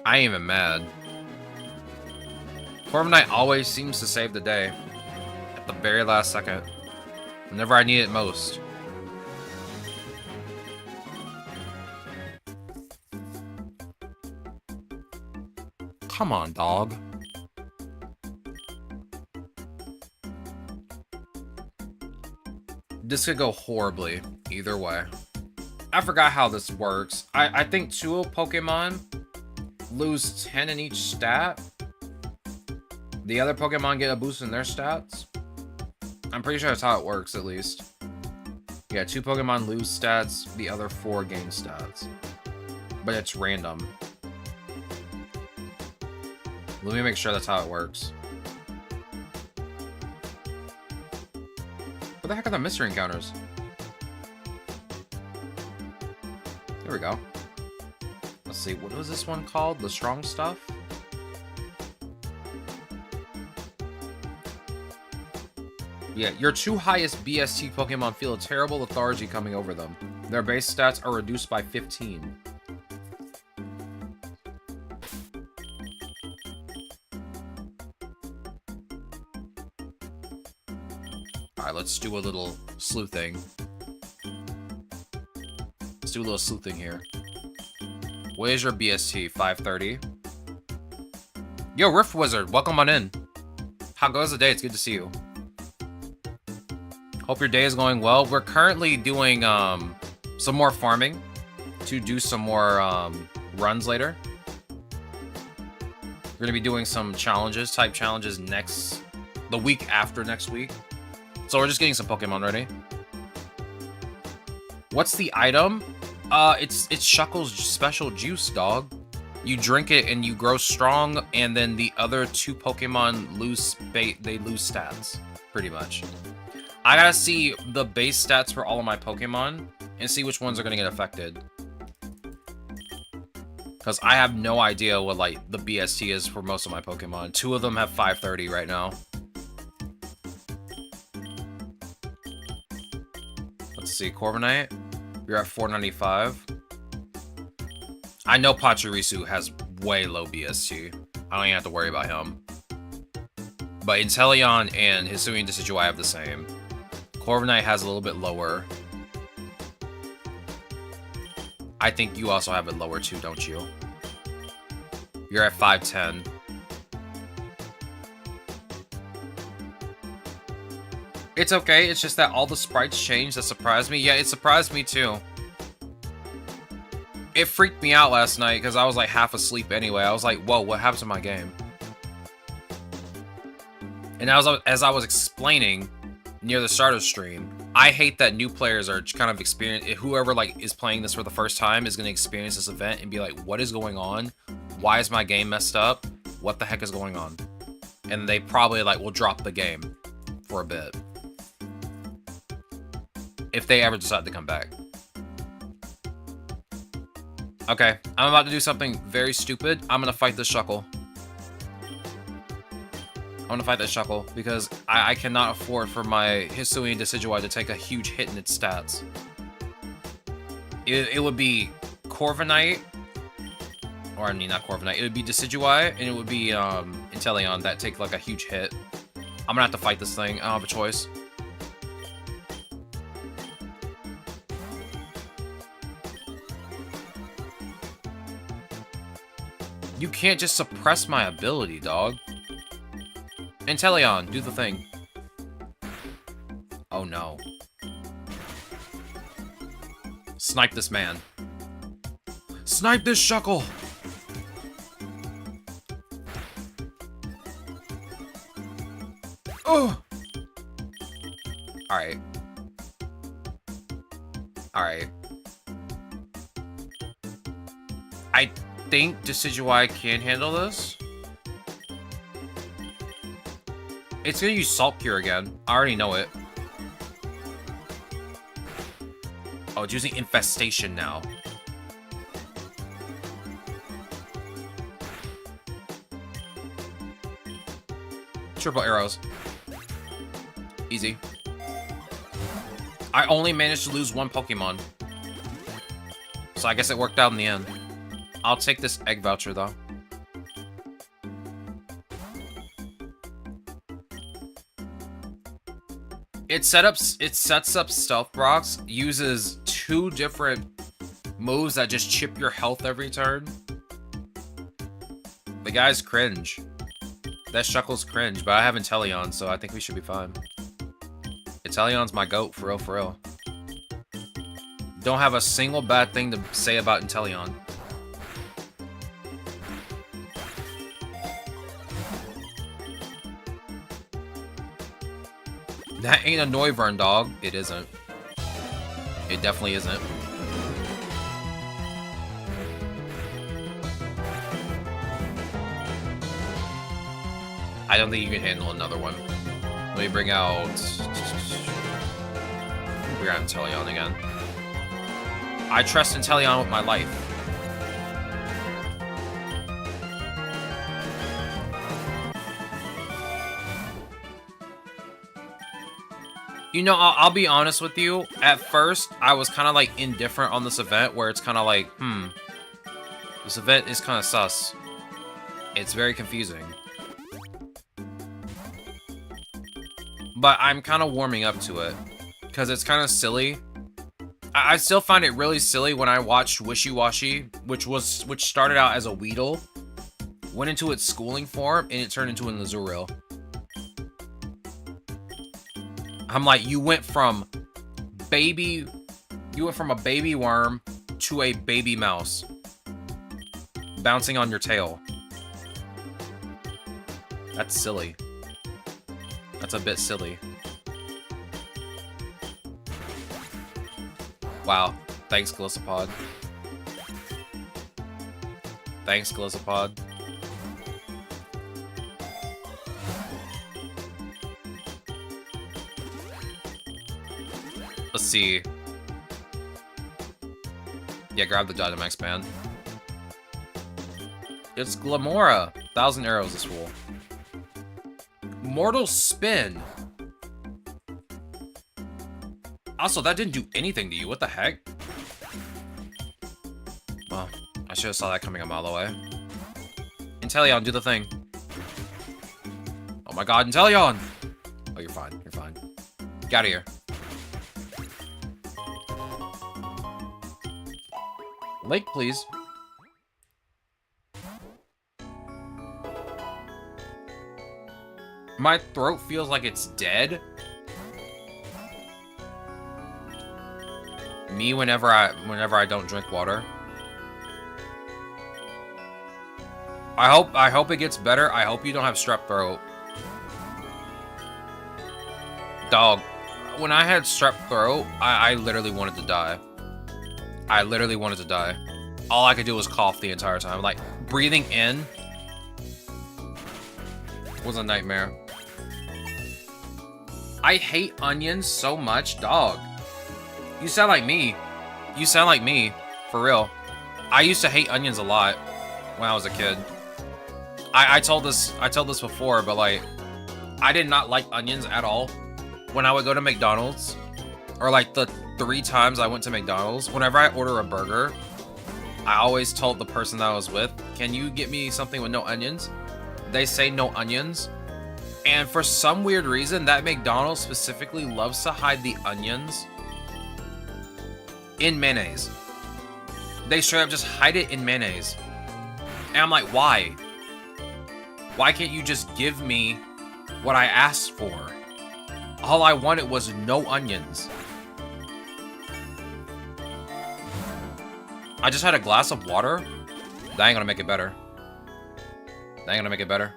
I ain't even mad. Corviknight always seems to save the day at the very last second, whenever I need it most. Come on, dog. This could go horribly either way. I forgot how this works. I think 2 Pokemon lose 10 in each stat. The other Pokemon get a boost in their stats. I'm pretty sure that's how it works, at least. Yeah, 2 Pokemon lose stats, the other 4 gain stats. But it's random. Let me make sure that's how it works. What the heck are the mystery encounters? There we go. Let's see, what was this one called? The strong stuff? Yeah, your 2 highest BST Pokemon feel a terrible lethargy coming over them. Their base stats are reduced by 15. Alright, let's do a little sleuthing. Let's do a little sleuthing here. What is your BST? 530. Yo, Rift Wizard, welcome on in. How goes the day? It's good to see you. Hope your day is going well. We're currently doing some more farming to do some more runs later. We're gonna be doing some challenges, type challenges the week after next week. So we're just getting some Pokemon ready. What's the item? It's Shuckle's special juice, dog. You drink it and you grow strong, and then the other 2 Pokemon lose stats, pretty much. I gotta see the base stats for all of my Pokemon and see which ones are gonna get affected. Because I have no idea what, like, the BST is for most of my Pokemon. 2 of them have 530 right now. Let's see, Corviknight, you're at 495. I know Pachirisu has way low BST. I don't even have to worry about him. But Inteleon and Hisuian Decidueye have the same. Corviknight has a little bit lower. I think you also have it lower too, don't you? You're at 510. It's okay, it's just that all the sprites changed. That surprised me. Yeah, it surprised me too. It freaked me out last night because I was like half asleep anyway. I was like, whoa, what happened to my game? And as I was explaining, near the start of stream. I hate that new players are kind of whoever like is playing this for the first time is going to experience this event and be like, what is going on? Why is my game messed up? What the heck is going on? And they probably like will drop the game for a bit. If they ever decide to come back. Okay, I'm about to do something very stupid. I'm gonna fight this Shuckle. I'm gonna fight this Shuckle because I cannot afford for my Hisuian Decidueye to take a huge hit in its stats. It would be Corviknight, or I mean not Corviknight, it would be Decidueye, and it would be Inteleon that take like a huge hit. I'm gonna have to fight this thing, I don't have a choice. You can't just suppress my ability, dog. Inteleon, do the thing. Oh no. Snipe this man. Snipe this Shuckle! Oh! Alright. Alright. I think Decidueye can handle this. It's gonna use Salt Cure again. I already know it. Oh, it's using Infestation now. Triple arrows. Easy. I only managed to lose one Pokemon. So I guess it worked out in the end. I'll take this egg voucher, though. It sets up Stealth Rocks, uses 2 different moves that just chip your health every turn. The guy's cringe. That Shuckle's cringe, but I have Inteleon, so I think we should be fine. Inteleon's my goat, for real, for real. Don't have a single bad thing to say about Inteleon. That ain't a Noivern, dog. It isn't. It definitely isn't. I don't think you can handle another one. Let me bring out... Bring out Inteleon again. I trust Inteleon with my life. You know, I'll be honest with you. At first, I was kind of like indifferent on this event, where it's kind of like, this event is kind of sus. It's very confusing. But I'm kind of warming up to it, because it's kind of silly. I still find it really silly when I watched Wishy Washy, which started out as a Weedle, went into its schooling form, and it turned into an Azurill. I'm like, you went from a baby worm to a baby mouse, bouncing on your tail. That's silly. That's a bit silly. Wow. Thanks, Glisopod. Thanks, Glisopod. Let's see. Yeah, grab the Dynamax Band. It's Glamora. 1,000 arrows this fool. Mortal Spin. Also, that didn't do anything to you. What the heck? Well, I should have saw that coming a mile away. Inteleon, do the thing. Oh my god, Inteleon! Oh, you're fine. You're fine. Get out of here. Lake, please. My throat feels like it's dead. Me whenever I don't drink water. I hope it gets better. I hope you don't have strep throat. Dog, when I had strep throat, I literally wanted to die. I literally wanted to die. All I could do was cough the entire time. Like, breathing in was a nightmare. I hate onions so much, dog. You sound like me. You sound like me, for real. I used to hate onions a lot when I was a kid. I told this before, but like, I did not like onions at all. When I would go to McDonald's, or like the 3 times I went to McDonald's, whenever I order a burger, I always told the person that I was with, can you get me something with no onions? They say no onions. And for some weird reason, that McDonald's specifically loves to hide the onions in mayonnaise. They straight up just hide it in mayonnaise. And I'm like, why? Why can't you just give me what I asked for? All I wanted was no onions. I just had a glass of water. That ain't gonna make it better. That ain't gonna make it better.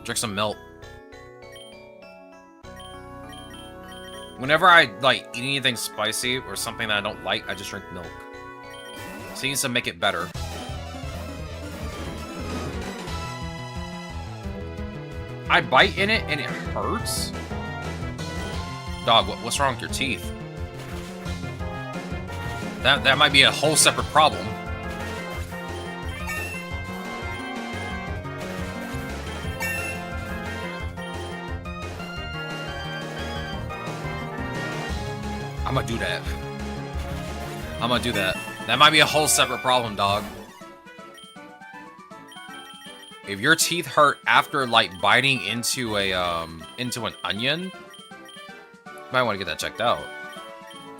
Drink some milk. Whenever I like eat anything spicy or something that I don't like, I just drink milk. Seems to make it better. I bite in it and it hurts. Dog, what's wrong with your teeth? That might be a whole separate problem. I'm gonna do that. I'm gonna do that. That might be a whole separate problem, dog. If your teeth hurt after like biting into an onion, you might want to get that checked out.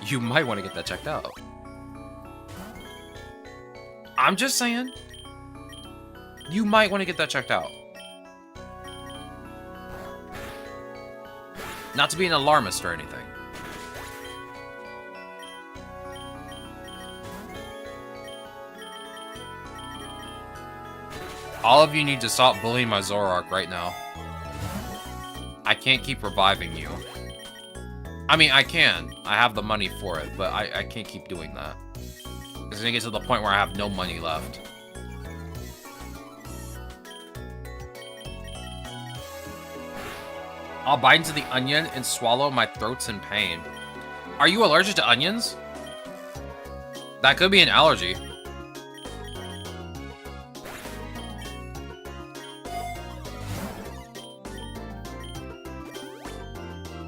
You might want to get that checked out. I'm just saying. You might want to get that checked out. Not to be an alarmist or anything. All of you need to stop bullying my Zoroark right now. I can't keep reviving you. I mean, I can. I have the money for it, but I can't keep doing that. It's gonna get to the point where I have no money left. I'll bite into the onion and swallow. My throat's in pain. Are you allergic to onions? That could be an allergy.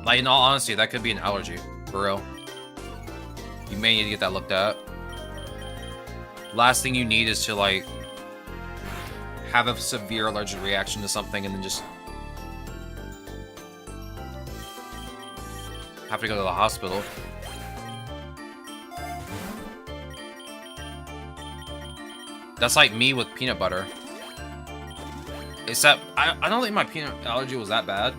Like, in all honesty, that could be an allergy. For real. You may need to get that looked at. Last thing you need is to, like, have a severe allergic reaction to something and then just have to go to the hospital. That's like me with peanut butter. Except, I don't think my peanut allergy was that bad.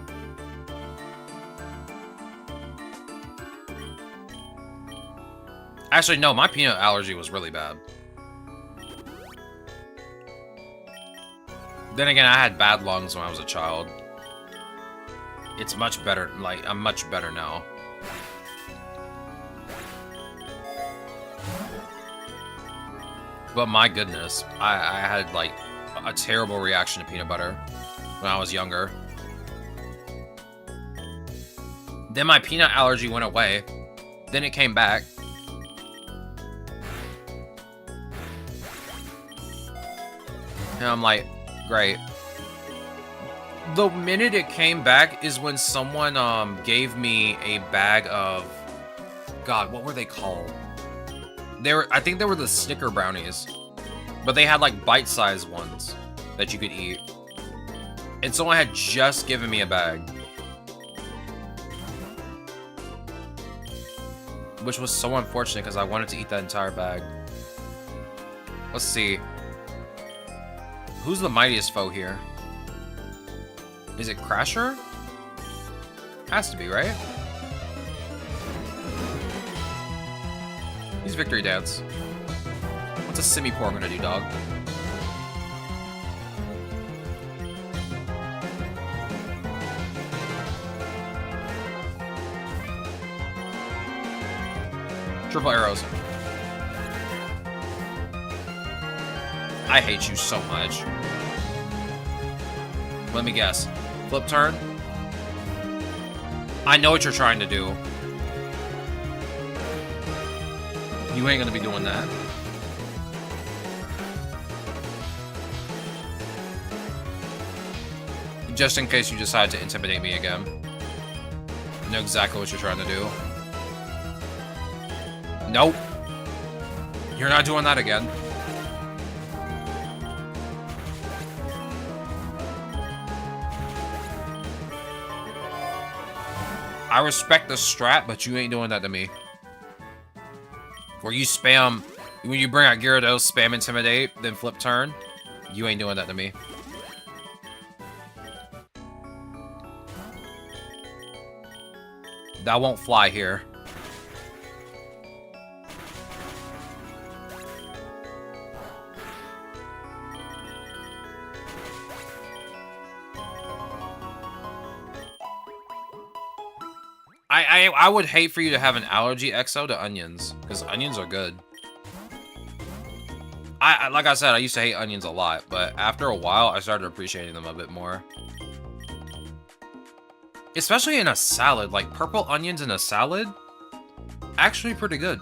Actually, no, my peanut allergy was really bad. Then again, I had bad lungs when I was a child. It's much better, like, I'm much better now. But my goodness, I had, like, a terrible reaction to peanut butter when I was younger. Then my peanut allergy went away. Then it came back. And I'm like, great. The minute it came back is when someone gave me a bag of, God, what were they called? I think they were the Snicker brownies, but they had like bite-sized ones that you could eat. And someone had just given me a bag, which was so unfortunate because I wanted to eat that entire bag. Let's see. Who's the mightiest foe here? Is it Crasher? Has to be, right? He's Victory Dance. What's a Simipour gonna do, dog? Triple arrows. I hate you so much. Let me guess. Flip turn? I know what you're trying to do. You ain't gonna be doing that. Just in case you decide to intimidate me again. I know exactly what you're trying to do. Nope. You're not doing that again. I respect the strat, but you ain't doing that to me. Where you spam, when you bring out Gyarados, spam Intimidate, then flip turn, you ain't doing that to me. That won't fly here. I would hate for you to have an allergy, EXO, to onions, because onions are good. Like I said, I used to hate onions a lot, but after a while, I started appreciating them a bit more. Especially in a salad, like purple onions in a salad, actually pretty good.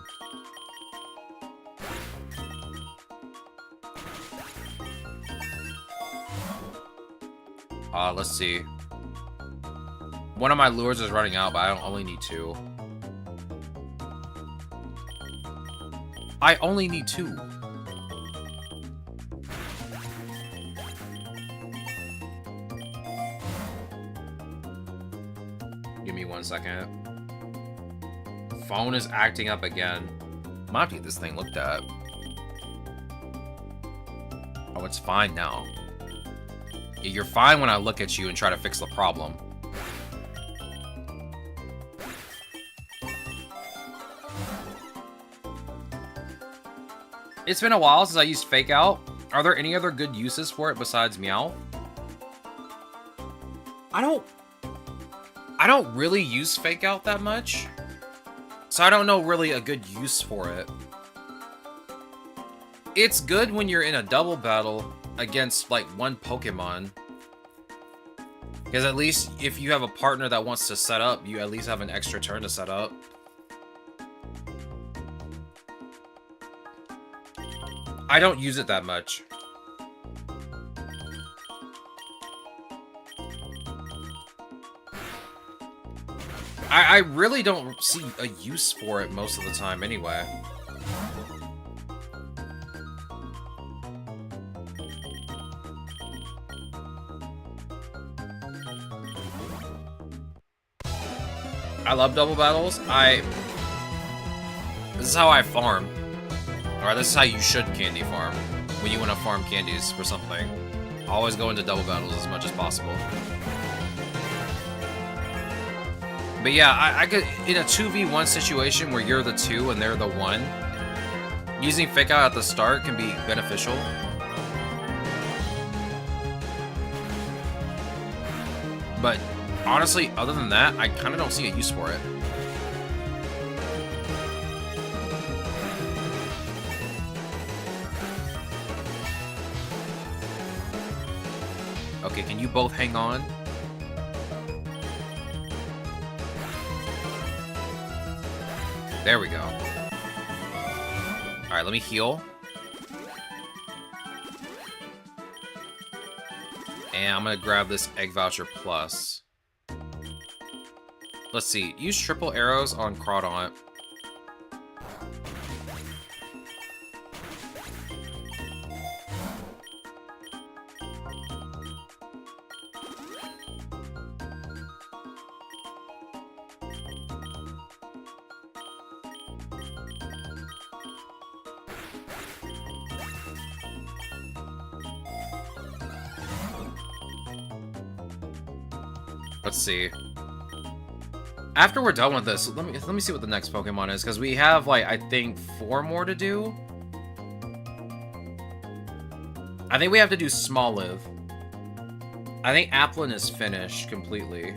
Let's see. One of my lures is running out, but I only need 2. I only need 2. Give me 1 second. Phone is acting up again. Might have to get this thing looked at. Oh, it's fine now. Yeah, you're fine when I look at you and try to fix the problem. It's been a while since I used Fake Out. Are there any other good uses for it besides Meow? I don't really use Fake Out that much. So I don't know really a good use for it. It's good when you're in a double battle against like one Pokemon. Because at least if you have a partner that wants to set up, you at least have an extra turn to set up. I don't use it that much. I really don't see a use for it most of the time anyway. I love double battles. This is how I farm. Alright, this is how you should candy farm. When you want to farm candies for something. Always go into double battles as much as possible. But yeah, I could, in a 2v1 situation where you're the 2 and they're the 1, using Fake Out at the start can be beneficial. But honestly, other than that, I kind of don't see a use for it. Okay, can you both hang on? There we go. Alright, let me heal. And I'm gonna grab this Egg Voucher Plus. Let's see. Use triple arrows on Crawdaunt. Let's see. After we're done with this, let me see what the next Pokemon is, because we have, like, I think 4 more to do. I think we have to do Smoliv. I think Applin is finished completely.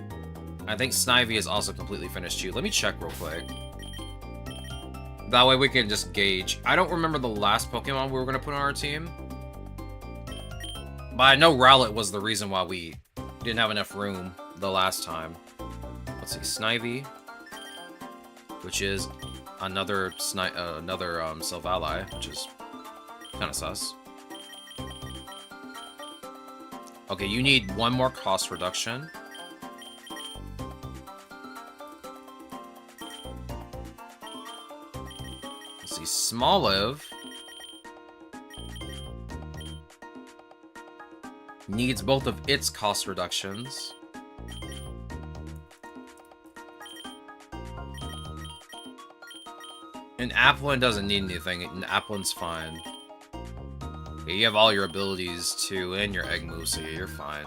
I think Snivy is also completely finished too. Let me check real quick. That way we can just gauge. I don't remember the last Pokemon we were going to put on our team. But I know Rowlet was the reason why we didn't have enough room the last time. Let's see, Snivy, which is another Silvally, which is kind of sus. Okay, you need one more cost reduction. Let's see, Smoliv needs both of its cost reductions. And Applin doesn't need anything, and Applin's fine. Yeah, you have all your abilities too, and your egg moves, so yeah, you're fine.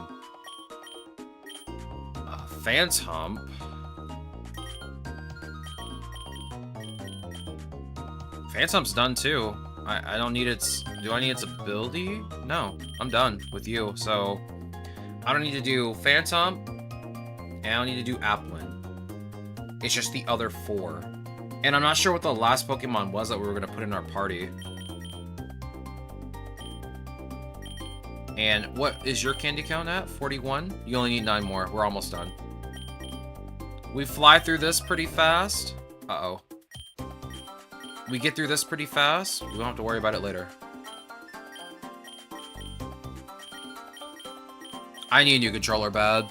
Phantomp. Phantomp's done too. I don't need its... Do I need its ability? No, I'm done with you, so... I don't need to do Phantomp, and I don't need to do Applin. It's just the other 4. And I'm not sure what the last Pokemon was that we were going to put in our party. And what is your candy count at? 41? You only need 9 more. We're almost done. We fly through this pretty fast. Uh-oh. We get through this pretty fast. We don't have to worry about it later. I need a new controller bad.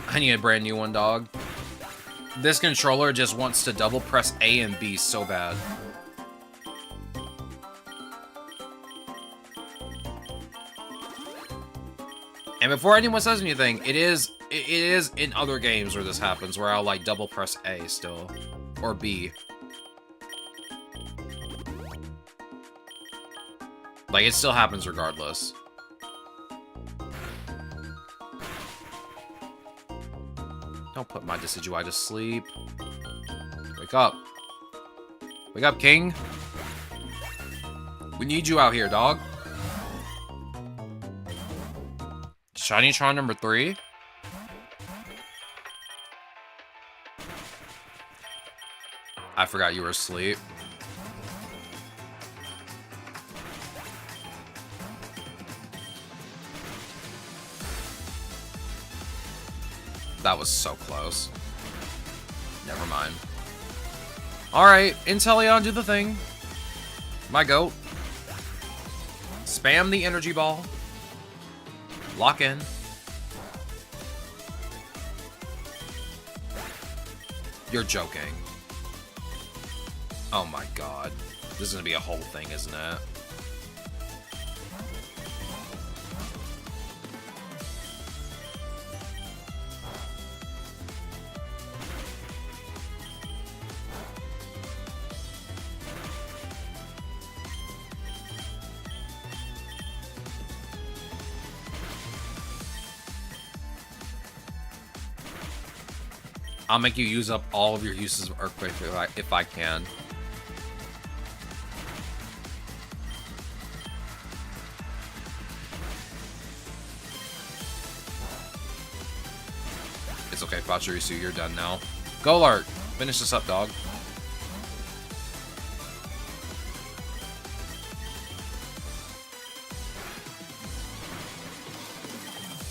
I need a brand new one, dog. This controller just wants to double press A and B so bad. And before anyone says anything, it is in other games where this happens, where I'll like double press A still, or B. Like it still happens regardless. Don't put my Decidueye to sleep. Wake up. Wake up, King. We need you out here, dog. Shinytron number 3. I forgot you were asleep. That was so close. Never mind. Alright, Inteleon, do the thing. My goat. Spam the energy ball. Lock in. You're joking. Oh my god. This is gonna be a whole thing, isn't it? I'll make you use up all of your uses of Earthquake if I can. It's okay, Pachirisu, you're done now. Go, Lark! Finish this up, dog.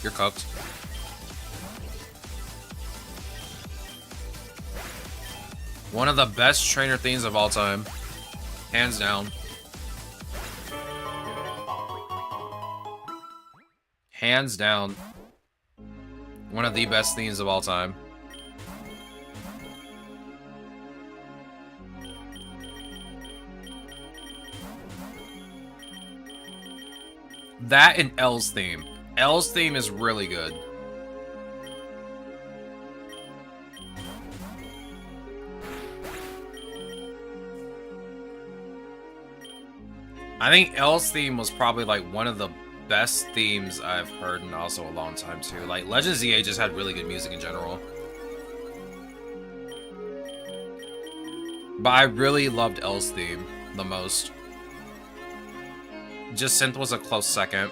You're cooked. One of the best trainer themes of all time. Hands down. Hands down. One of the best themes of all time. That and L's theme. L's theme is really good. I think L's theme was probably like one of the best themes I've heard in also a long time too. Like Legends ZA just had really good music in general. But I really loved L's theme the most. Just Synth was a close second.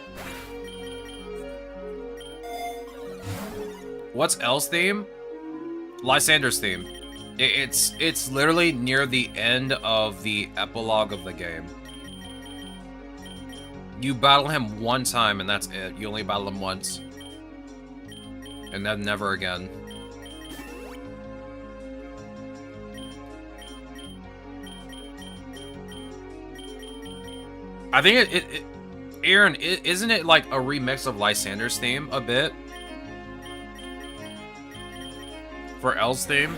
What's L's theme? Lysander's theme. It's literally near the end of the epilogue of the game. You battle him one time and that's it. You only battle him once. And then never again. I think Aaron, isn't it like a remix of Lysander's theme a bit? For L's theme?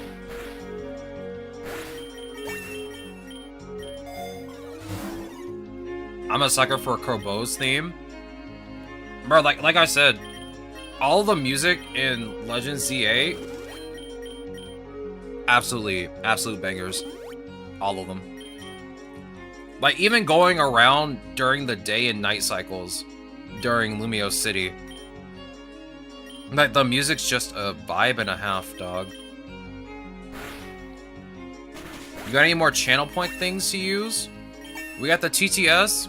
I'm a sucker for Crobo's theme. Bro, like I said, all the music in Legends ZA, absolute bangers. All of them. Like, even going around during the day and night cycles during Lumio City. Like, the music's just a vibe and a half, dog. You got any more channel point things to use? We got the TTS.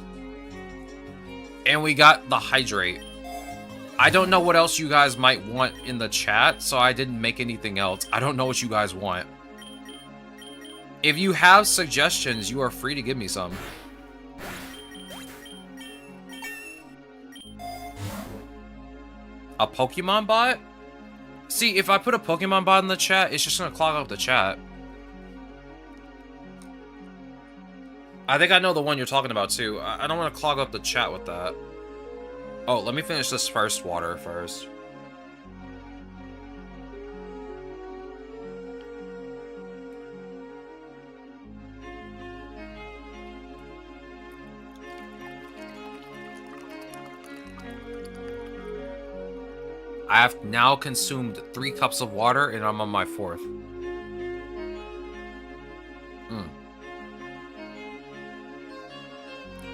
And we got the Hydrate. I don't know what else you guys might want in the chat, so I didn't make anything else. I don't know what you guys want. If you have suggestions, you are free to give me some. A Pokemon bot? See, if I put a Pokemon bot in the chat, it's just gonna clog up the chat. I think I know the one you're talking about, too. I don't want to clog up the chat with that. Oh, let me finish this first water first. I have now consumed 3 cups of water, and I'm on my 4th.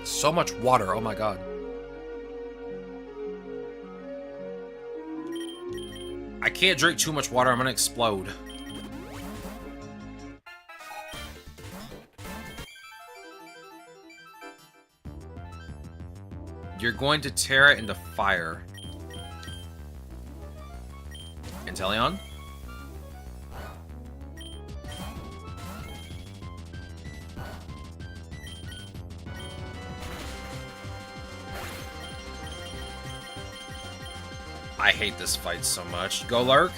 So much water, oh my god. I can't drink too much water, I'm gonna explode. You're going to tear it into fire. Inteleon? I hate this fight so much. Go Lurk.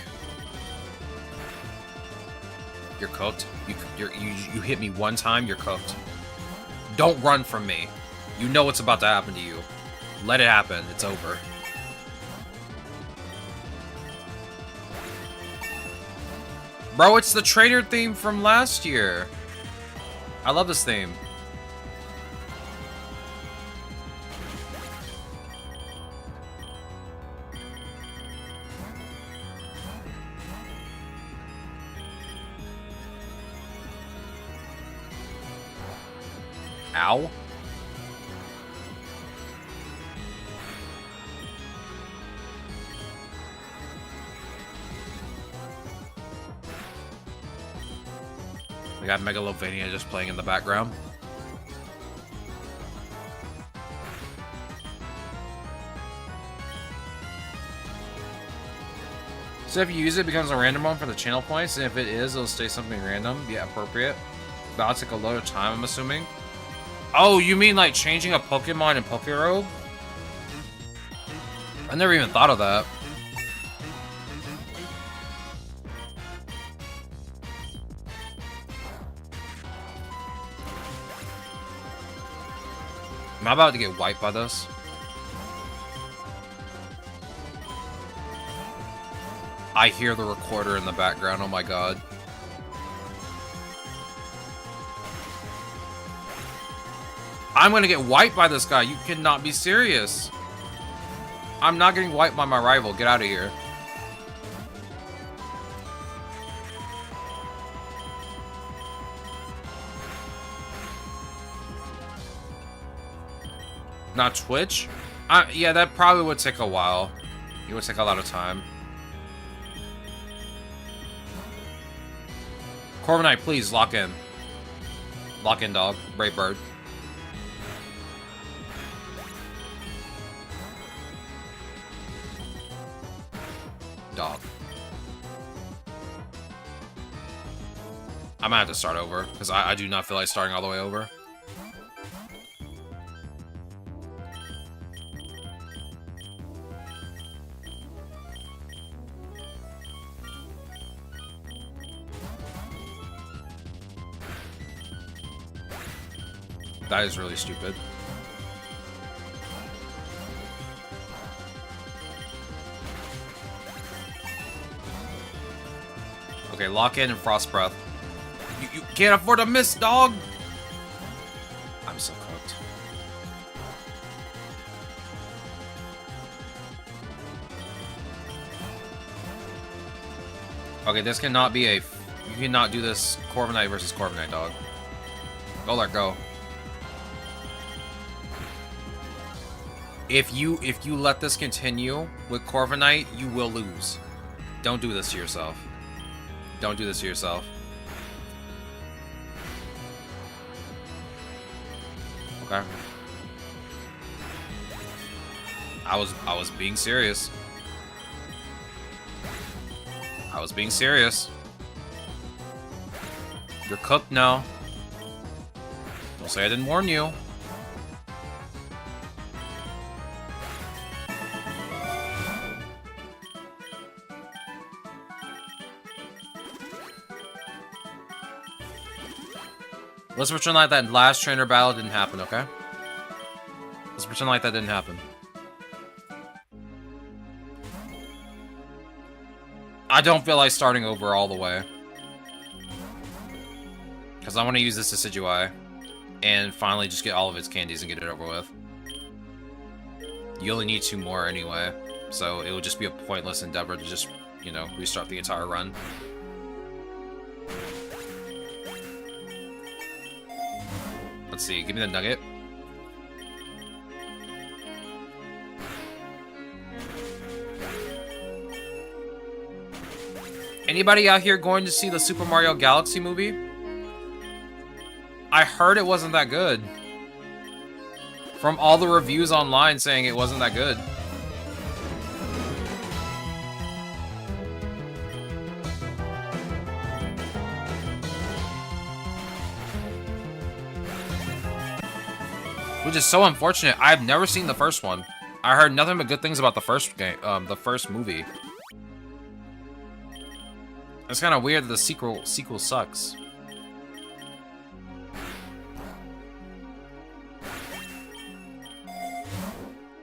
You're cooked. You hit me one time, you're cooked. Don't run from me. You know what's about to happen to you. Let it happen. It's over. Bro, it's the trader theme from last year. I love this theme. Ow. We got Megalovania just playing in the background. So if you use it, it becomes a random one for the channel points, and if it is, it'll stay something random. Yeah, appropriate. That'll take a load of time, I'm assuming. Oh, you mean like changing a Pokemon in PokeRogue? I never even thought of that. Am I about to get wiped by this? I hear the recorder in the background, oh my god. I'm gonna get wiped by this guy. You cannot be serious. I'm not getting wiped by my rival. Get out of here. Not Twitch? Yeah, that probably would take a while. It would take a lot of time. Corviknight, please, lock in. Lock in, dog. Brave bird. Dog. I might have to start over, because I do not feel like starting all the way over. That is really stupid. Okay, lock in and Frost Breath. You can't afford to miss, dog! I'm so cooked. Okay, this cannot be a... You cannot do this Corviknight versus Corviknight, dog. Go, let go. If you let this continue with Corviknight, you will lose. Don't do this to yourself. Don't do this to yourself. Okay. I was being serious. I was being serious. You're cooked now. Don't say I didn't warn you. Let's pretend like that last trainer battle didn't happen, okay? Let's pretend like that didn't happen. I don't feel like starting over all the way. Because I want to use this Decidueye and finally just get all of its candies and get it over with. You only need 2 more anyway, so it would just be a pointless endeavor to just, you know, restart the entire run. Let's see, give me the nugget. Anybody out here going to see the Super Mario Galaxy movie? I heard it wasn't that good. From all the reviews online saying it wasn't that good. Which is so unfortunate. I've never seen the first one. I heard nothing but good things about the first game, the first movie. It's kind of weird that the sequel sucks.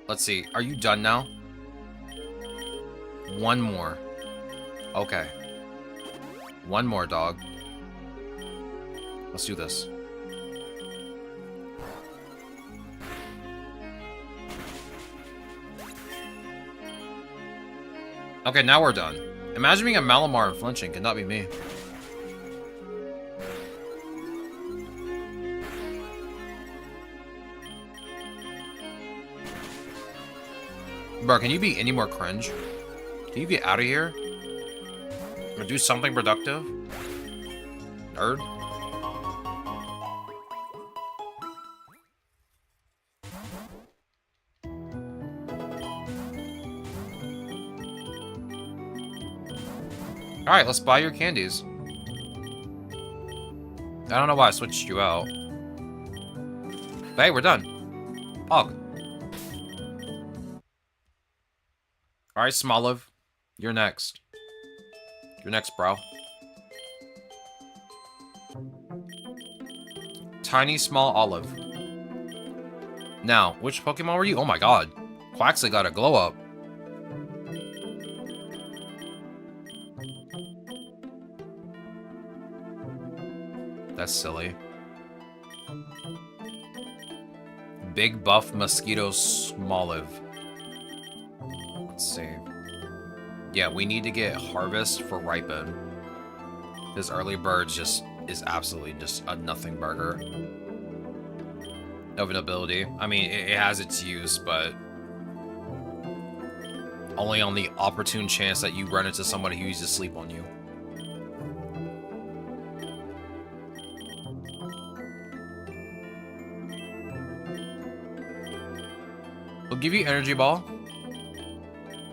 Let's see. Are you done now? 1 more. Okay. 1 more, dog. Let's do this. Okay, now we're done. Imagine being a Malamar and flinching. Could not be me. Bro, can you be any more cringe? Can you get out of here? Or do something productive? Nerd. Alright, let's buy your candies. I don't know why I switched you out. But hey, we're done. Pog. Alright, Smoliv. You're next. You're next, bro. Tiny Small Olive. Now, which Pokemon were you? Oh my god. Quaxley got a glow up. That's silly. Big Buff Mosquito Smoliv. Let's see. Yeah, we need to get Harvest for Ripen. This early bird just is absolutely just a nothing burger of an ability. I mean, it has its use, but only on the opportune chance that you run into somebody who uses sleep on you. We'll give you Energy Ball.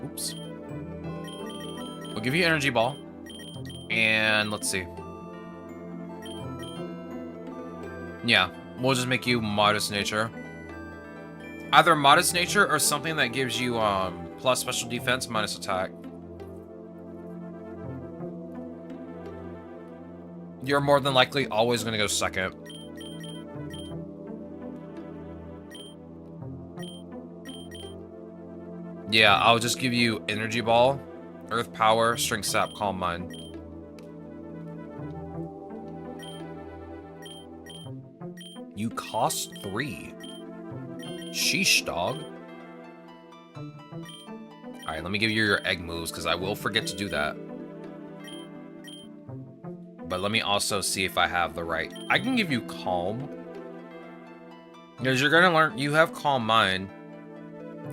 Oops. We'll give you Energy Ball. And let's see. Yeah, we'll just make you modest nature. Either modest nature or something that gives you plus special defense, minus attack. You're more than likely always going to go second. Yeah, I'll just give you Energy Ball, Earth Power, Strength Sap, Calm Mind. You cost 3. Sheesh, dog. Alright, let me give you your egg moves, because I will forget to do that. But let me also see if I have the right... I can give you Calm. Because you're going to learn... You have Calm Mind.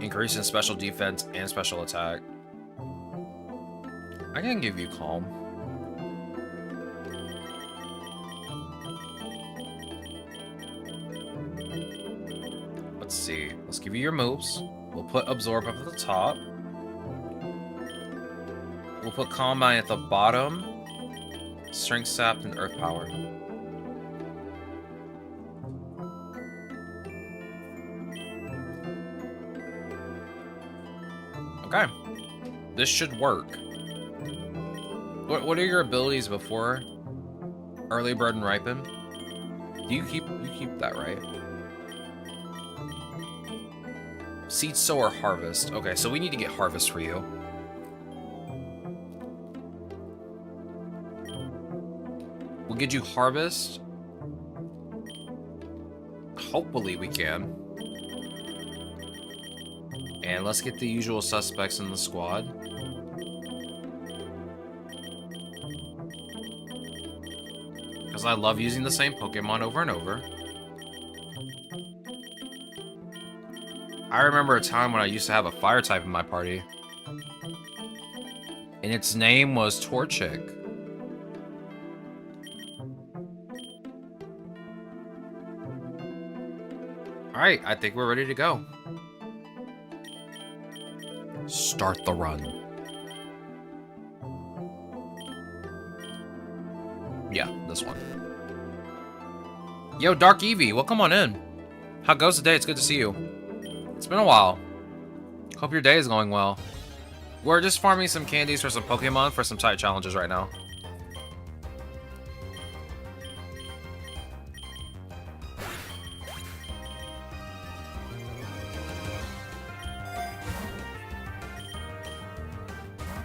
Increase in special defense and special attack. I can give you Calm. Let's see. Let's give you your moves. We'll put Absorb up at the top. We'll put Calm Mind at the bottom. Strength Sap and Earth Power. Okay. This should work. What are your abilities before Early Bird and Ripen? You keep that, right? Seed Sow or Harvest. Okay, so we need to get Harvest for you. We'll get you Harvest. Hopefully we can. And let's get the usual suspects in the squad. Because I love using the same Pokemon over and over. I remember a time when I used to have a fire type in my party. And its name was Torchic. Alright, I think we're ready to go. Start the run. Yeah, this one. Yo, Dark Eevee, welcome on in. How goes the day? It's good to see you. It's been a while. Hope your day is going well. We're just farming some candies for some Pokemon for some tight challenges right now.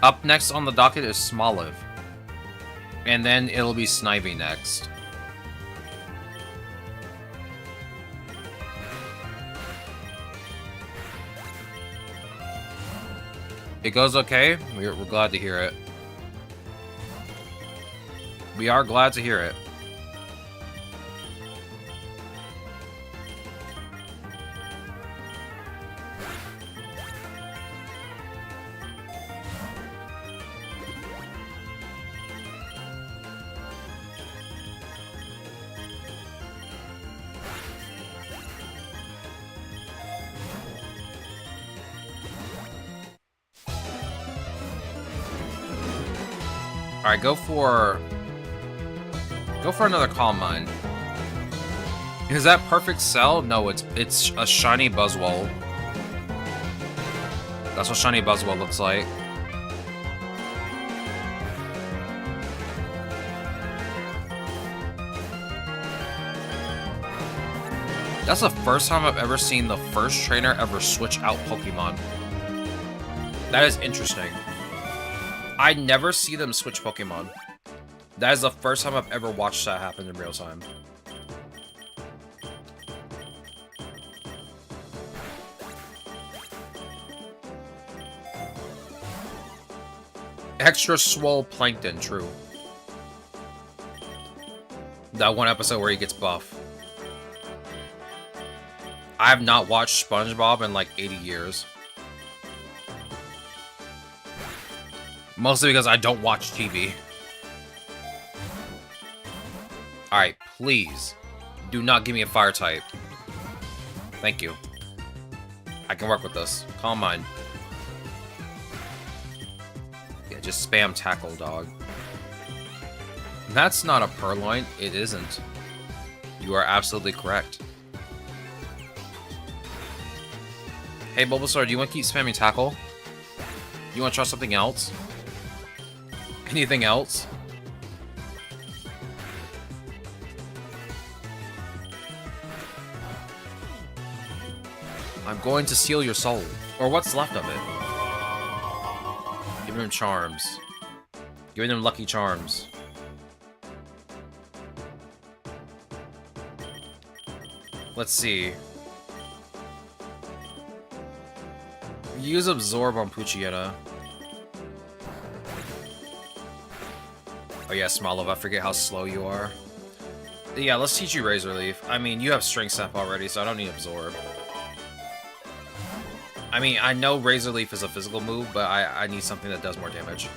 Up next on the docket is Smoliv. And then it'll be Snivy next. It goes okay? We're glad to hear it. We are glad to hear it. Alright, go for another Calm Mind. Is that Perfect Cell? No, it's a shiny Buzzwole. That's what shiny Buzzwole looks like. That's the first time I've ever seen the first trainer ever switch out Pokemon. That is interesting. I never see them switch Pokemon. That is the first time I've ever watched that happen in real time. Extra swole Plankton, true. That one episode where he gets buff. I have not watched SpongeBob in like 80 years. Mostly because I don't watch TV. Alright, please. Do not give me a fire type. Thank you. I can work with this. Calm Mind. Yeah, just spam Tackle, dog. That's not a Purloin. It isn't. You You are absolutely correct. Hey, Bulbasaur, do you want to keep spamming tackle? You want to try something else? Anything else? I'm going to steal your soul. Or what's left of it. Giving him charms. Giving him lucky charms. Let's see. Use Absorb on Poochyena. Oh yeah, Smoliv, I forget how slow you are. Yeah, let's teach you Razor Leaf. I mean, you have Strength Step already, so I don't need Absorb. I mean, I know Razor Leaf is a physical move, but I need something that does more damage.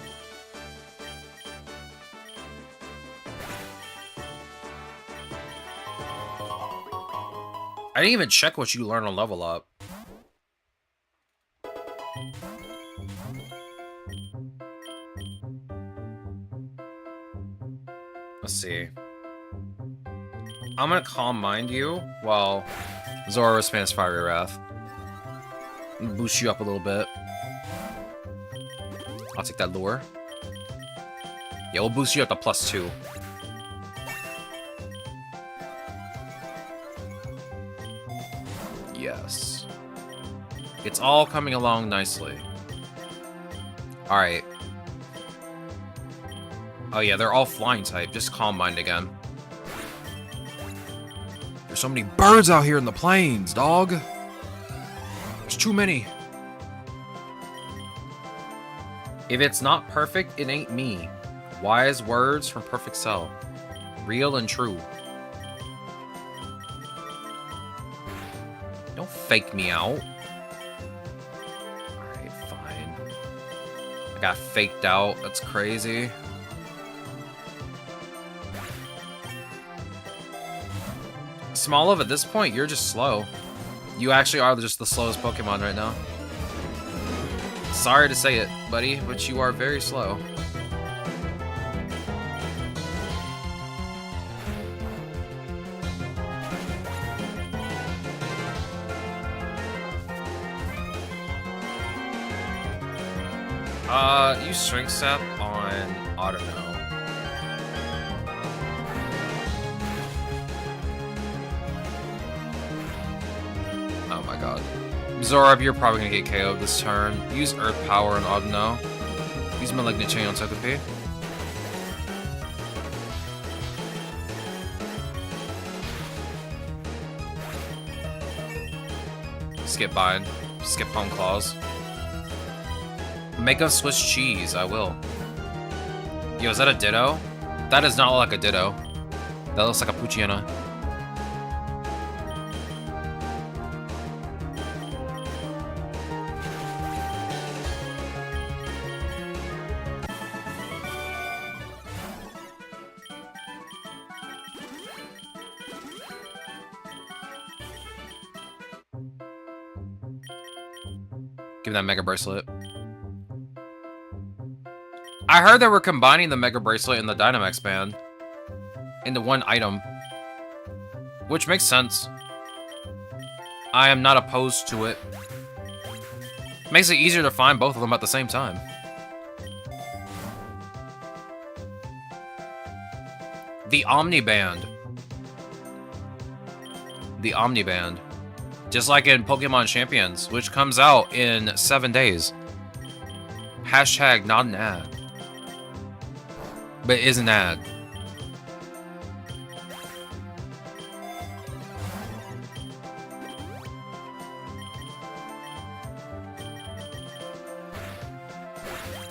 I didn't even check what you learn on level up. Let's see. I'm gonna Calm Mind you while Zora responds Fiery Wrath. Boost you up a little bit. I'll take that lure. Yeah, we'll boost you up to +2. Yes. It's all coming along nicely. Alright. Oh yeah, they're all flying type. Just Calm Mind again. There's so many birds out here in the plains, dog. There's too many. If it's not perfect, it ain't me. Wise words from Perfect Cell. Real and true. Don't fake me out. Alright, fine. I got faked out. That's crazy. Smoliv, at this point, you're just slow. You actually are just the slowest Pokemon right now. Sorry to say it, buddy, but you are very slow. Use Strength Step on Autono. Oh my god. Zorab, you're probably gonna get KO'd this turn. Use Earth Power on Autono. Use Malignant Chain on Togepi. Skip Bind. Skip Home Claws. Make a Swiss cheese, I will. Yo, is that a Ditto? That does not look like a Ditto. That looks like a Poochyena. Give that Mega Bracelet. I heard that we're combining the Mega Bracelet and the Dynamax Band into one item, which makes sense. I am not opposed to it. Makes it easier to find both of them at the same time. The Omni Band. The Omni Band. Just like in Pokemon Champions, which comes out in 7 days. Hashtag not an ad. But it is an ad.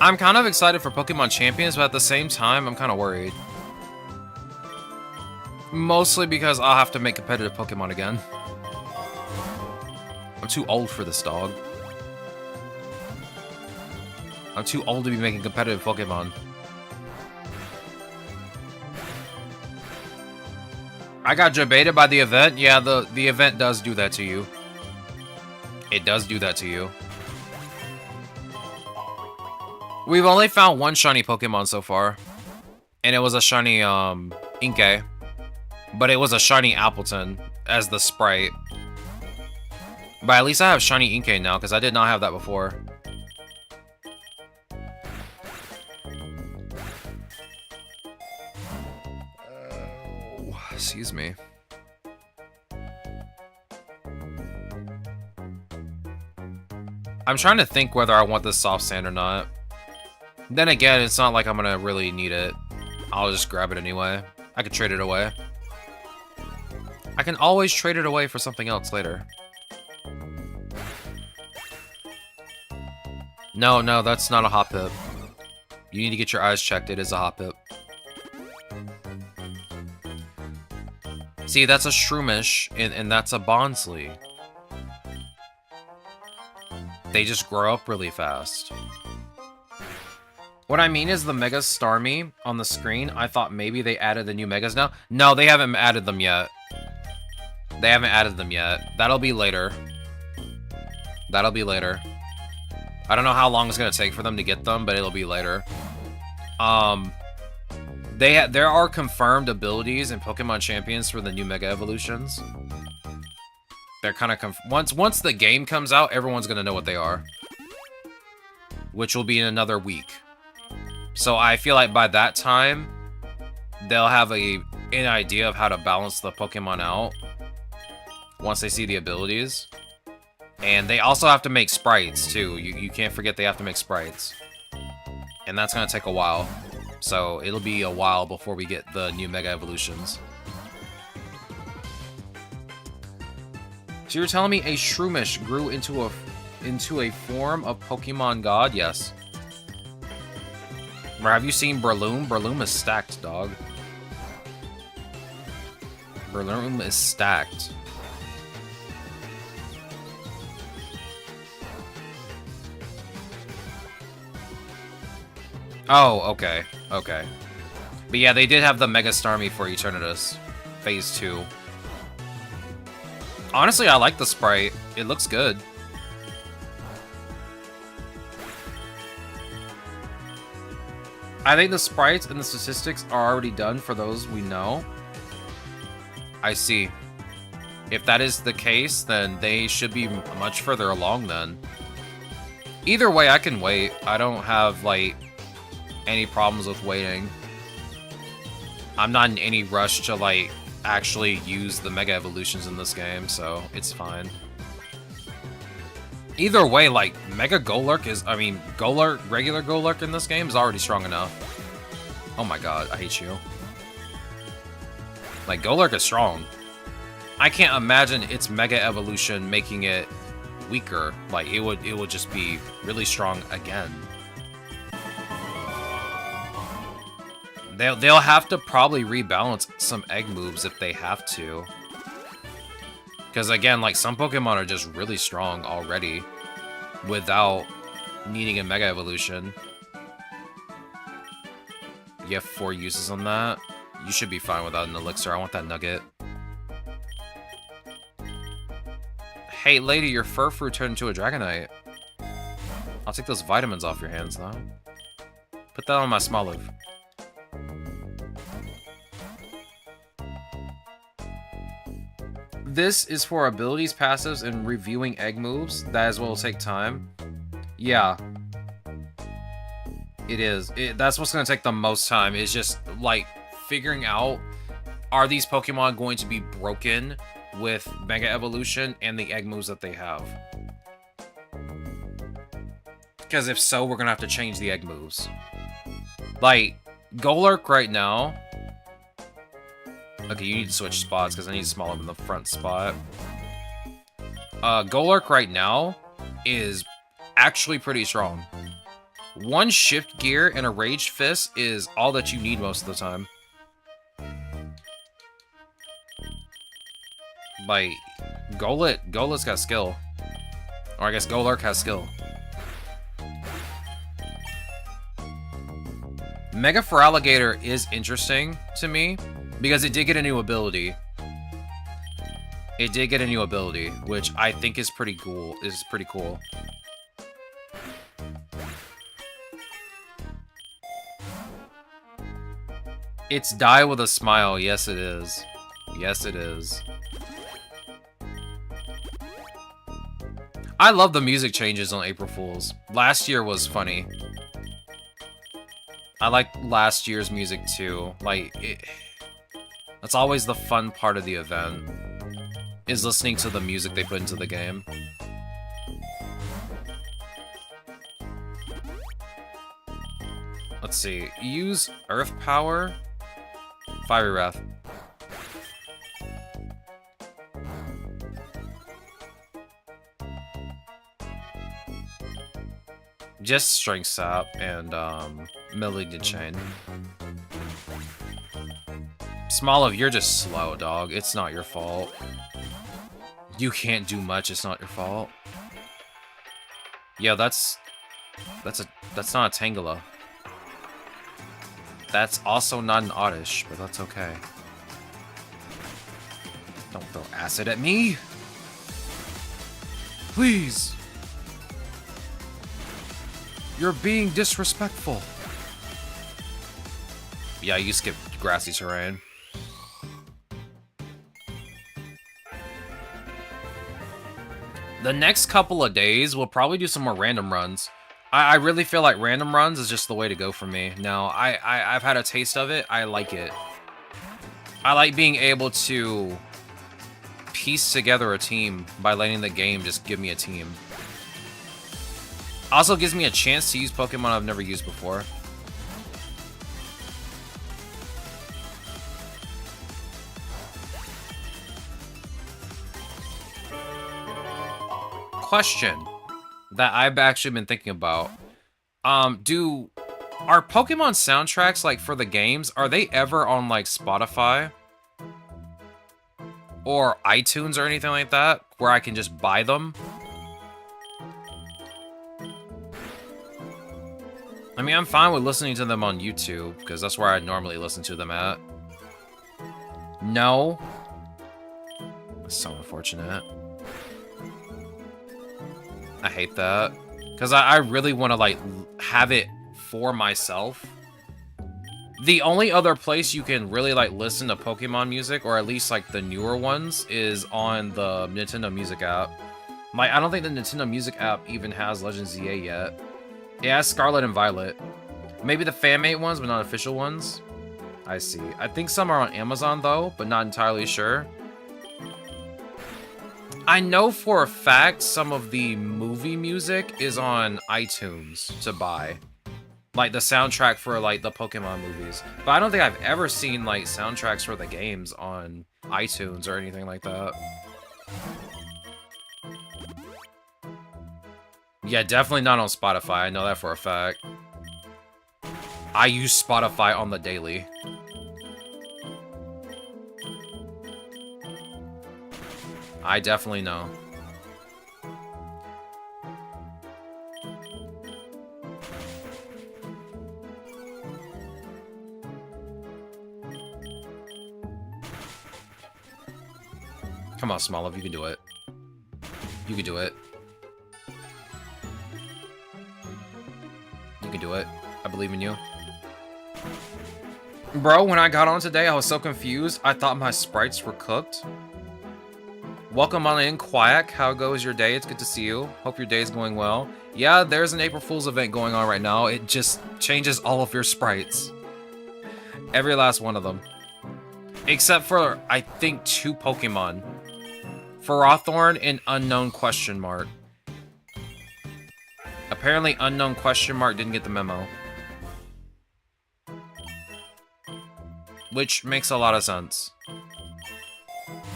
I'm kind of excited for Pokemon Champions, but at the same time, I'm kind of worried. Mostly because I'll have to make competitive Pokemon again. I'm too old for this, dog. I'm too old to be making competitive Pokemon. I got jebaited by the event. Yeah, the event does do that to you. It does do that to you. We've only found one shiny Pokemon so far. And it was a shiny, Inkay. But it was a shiny Appleton as the sprite. But at least I have shiny Inkay now, because I did not have that before. Excuse me. I'm trying to think whether I want this soft sand or not. Then again, it's not like I'm gonna really need it. I'll just grab it anyway. I could trade it away. I can always trade it away for something else later. No, no, that's not a hot pip. You need to get your eyes checked. It is a hot pip. See, that's a Shroomish, and that's a Bonsly. They just grow up really fast. What I mean is the Mega Starmie on the screen, I thought maybe they added the new Megas now. No, they haven't added them yet. They haven't added them yet. That'll be later. That'll be later. I don't know how long it's going to take for them to get them, but it'll be later. There are confirmed abilities in Pokemon Champions for the new Mega Evolutions. They're kind of once the game comes out, everyone's going to know what they are. Which will be in another week. So I feel like by that time, they'll have an idea of how to balance the Pokemon out once they see the abilities. And they also have to make sprites, too. You can't forget they have to make sprites. And that's going to take a while. So it'll be a while before we get the new Mega Evolutions. So you're telling me a Shroomish grew into a form of Pokemon God? Yes. Or have you seen Breloom? Breloom is stacked, dog. Breloom is stacked. Oh, okay. Okay. But yeah, they did have the Mega Starmie for Eternatus. Phase 2. Honestly, I like the sprite. It looks good. I think the sprites and the statistics are already done for those we know. I see. If that is the case, then they should be much further along then. Either way, I can wait. I don't have, like, any problems with waiting. I'm not in any rush to, like, actually use the Mega Evolutions in this game, so it's fine. Either way, like, Mega Golurk is, I mean, Golurk, regular Golurk in this game is already strong enough. Oh my god, I hate you. Like, Golurk is strong. I can't imagine its Mega Evolution making it weaker. Like, it would just be really strong again. They'll have to probably rebalance some egg moves if they have to. Because again, like, some Pokemon are just really strong already without needing a Mega Evolution. You have 4 uses on that. You should be fine without an elixir. I want that nugget. Hey, lady, your Furfrou turned into a Dragonite. I'll take those vitamins off your hands, though. Put that on my Smoliv. This is for abilities, passives, and reviewing egg moves. That as well will take time. Yeah. It is. That's what's going to take the most time, is just, like, figuring out, are these Pokemon going to be broken with Mega Evolution and the egg moves that they have? Because if so, we're going to have to change the egg moves. Like, Golurk right now... Okay, you need to switch spots, because I need to small up in the front spot. Golurk right now is actually pretty strong. 1 Shift Gear and a Rage Fist is all that you need most of the time. Like, Golurk's got skill. Or I guess Golurk has skill. Mega Feraligatr is interesting to me, because it did get a new ability. It did get a new ability, which I think is pretty cool. It's Die with a Smile. Yes, it is. Yes, it is. I love the music changes on April Fools. Last year was funny. I like last year's music too. Like, that's always the fun part of the event, is listening to the music they put into the game. Let's see. Use Earth Power. Fiery Wrath. Just Strength Sap and Malignant Chain. Smoliv, you're just slow, dog. It's not your fault. You can't do much. It's not your fault. Yeah, that's not a Tangela. That's also not an Oddish, but that's okay. Don't throw acid at me! Please! You're being disrespectful. Yeah, you skipped grassy terrain. The next couple of days, we'll probably do some more random runs. I really feel like random runs is just the way to go for me. Now, I've had a taste of it. I like it. I like being able to piece together a team by letting the game just give me a team. Also gives me a chance to use Pokemon I've never used before. Question that I've actually been thinking about. Are Pokemon soundtracks, like, for the games, are they ever on, like, Spotify? Or iTunes or anything like that? Where I can just buy them? I mean, I'm fine with listening to them on YouTube, because that's where I normally listen to them at. No. That's so unfortunate. I hate that. Because I really want to, like, have it for myself. The only other place you can really, like, listen to Pokemon music, or at least, like, the newer ones, is on the Nintendo Music app. Like, I don't think the Nintendo Music app even has Legend ZA yet. It has Scarlet and Violet. Maybe the fan-made ones, but not official ones. I see. I think some are on Amazon, though, but not entirely sure. I know for a fact some of the movie music is on iTunes to buy. Like, the soundtrack for, like, the Pokemon movies. But I don't think I've ever seen, like, soundtracks for the games on iTunes or anything like that. Yeah, definitely not on Spotify. I know that for a fact. I use Spotify on the daily. I definitely know. Come on, Smoliv, you can do it. You can do it. You can do it. I believe in you. Bro, when I got on today, I was so confused. I thought my sprites were cooked. Welcome on in, Quack. How goes your day? It's good to see you. Hope your day is going well. Yeah, there's an April Fool's event going on right now. It just changes all of your sprites. Every last one of them. Except for, I think, 2 Pokemon. Ferrothorn and Unknown question mark. Apparently, Unknown question mark didn't get the memo. Which makes a lot of sense.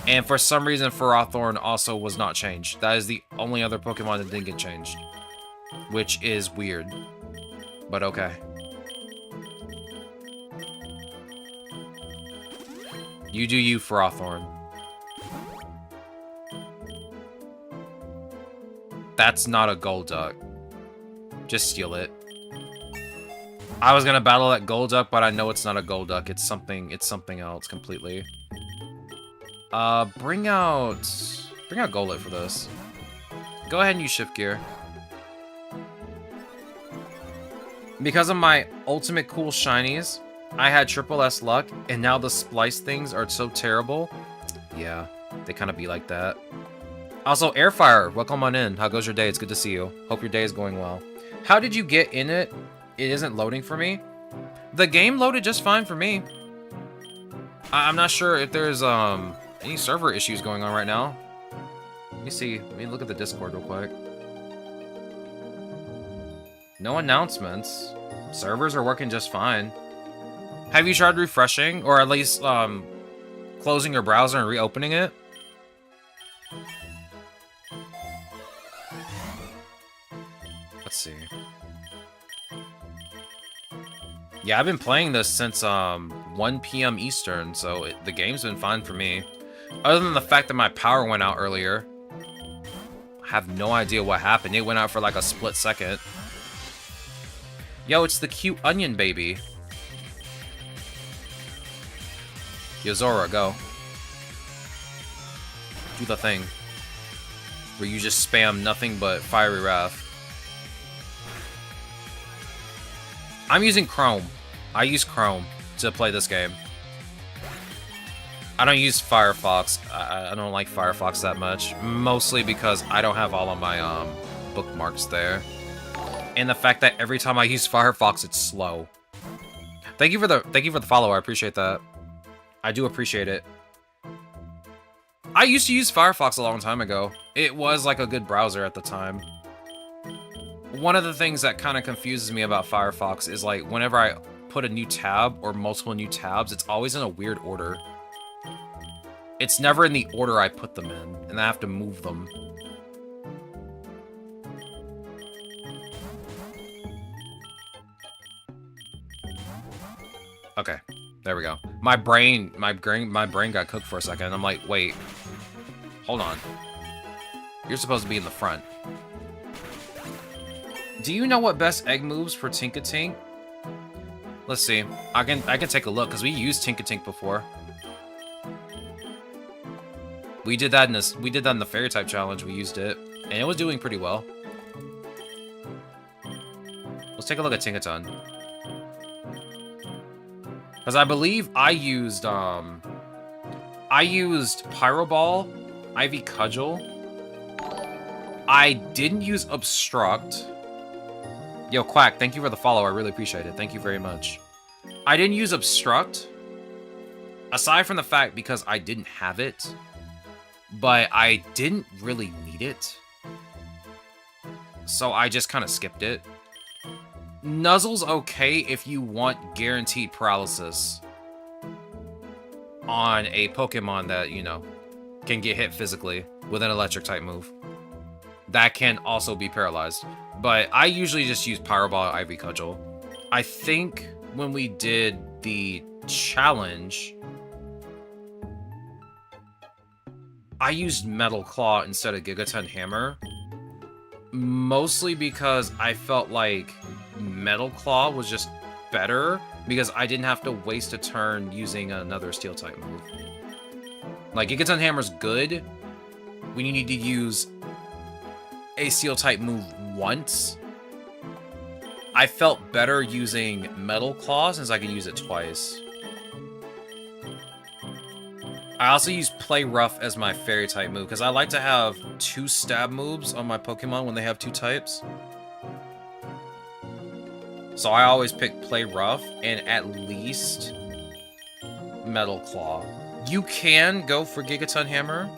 And for some reason, Ferrothorn also was not changed. That is the only other Pokemon that didn't get changed. Which is weird. But okay. You do you, Ferrothorn. That's not a Golduck. Just steal it. I was gonna battle that Golduck, but I know it's not a Golduck. It's something else completely. Bring out Golett for this. Go ahead and use Shift Gear. Because of my ultimate cool shinies, I had triple S luck, and now the splice things are so terrible. Yeah, they kind of be like that. Also, Airfire, welcome on in. How goes your day? It's good to see you. Hope your day is going well. How did you get in it? It isn't loading for me. The game loaded just fine for me. I'm not sure if there's any server issues going on right now. Let me see. Let me look at the Discord real quick. No announcements. Servers are working just fine. Have you tried refreshing, or at least closing your browser and reopening it? Let's see. Yeah, I've been playing this since 1 p.m. Eastern, so the game's been fine for me. Other than the fact that my power went out earlier. I have no idea what happened. It went out for like a split second. Yo, it's the cute onion baby. Yozora, go. Do the thing. Where you just spam nothing but Fiery Wrath. I'm using Chrome. I use Chrome to play this game. I don't use Firefox. I don't like Firefox that much. Mostly because I don't have all of my bookmarks there. And the fact that every time I use Firefox, it's slow. Thank you for the follow. I appreciate that. I do appreciate it. I used to use Firefox a long time ago. It was like a good browser at the time. One of the things that kind of confuses me about Firefox is like whenever I put a new tab or multiple new tabs, it's always in a weird order. It's never in the order I put them in, and I have to move them. Okay, there we go. My brain got cooked for a second. I'm like, wait, hold on. You're supposed to be in the front. Do you know what best egg moves for Tinkatink? Let's see. I can take a look because we used Tinkatink before. We did that in the fairy type challenge. We used it, and it was doing pretty well. Let's take a look at Tinkaton. Because I believe I used Pyro Ball, Ivy Cudgel. I didn't use Obstruct. Yo, Quack, thank you for the follow. I really appreciate it. Thank you very much. I didn't use Obstruct. Aside from the fact because I didn't have it. But I didn't really need it. So I just kind of skipped it. Nuzzle's okay if you want guaranteed paralysis on a Pokemon that, you know, can get hit physically with an electric type move. That can also be paralyzed. But I usually just use Pyro Ball or Ivy Cudgel. I think when we did the challenge, I used Metal Claw instead of Gigaton Hammer. Mostly because I felt like Metal Claw was just better because I didn't have to waste a turn using another Steel type move. Like, Gigaton Hammer's good when you need to use a Steel type move once. I felt better using Metal Claw since I could use it twice. I also use Play Rough as my fairy type move because I like to have 2 stab moves on my Pokemon when they have 2 types. So I always pick Play Rough and at least Metal Claw. You can go for Gigaton Hammer.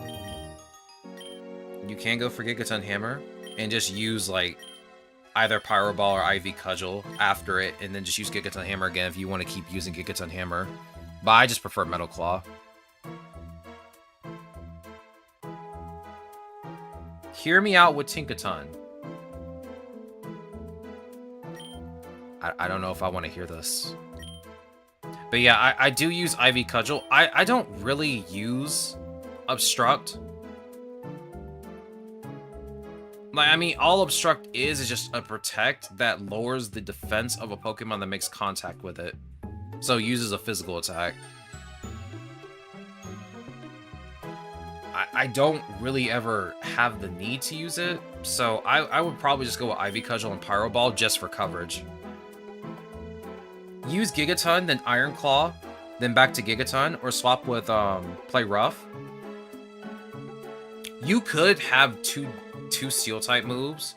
You can go for Gigaton Hammer and just use like either Pyro Ball or Ivy Cudgel after it and then just use Gigaton Hammer again if you want to keep using Gigaton Hammer. But I just prefer Metal Claw. Hear me out with Tinkaton. I don't know if I want to hear this. But yeah, I do use Ivy Cudgel. I don't really use Obstruct. Like, I mean, all Obstruct is just a Protect that lowers the defense of a Pokemon that makes contact with it. So it uses a physical attack. I don't really ever have the need to use it, so I would probably just go with Ivy Cudgel and Pyro Ball just for coverage. Use Gigaton, then Iron Claw, then back to Gigaton, or swap with Play Rough. You could have two Steel type moves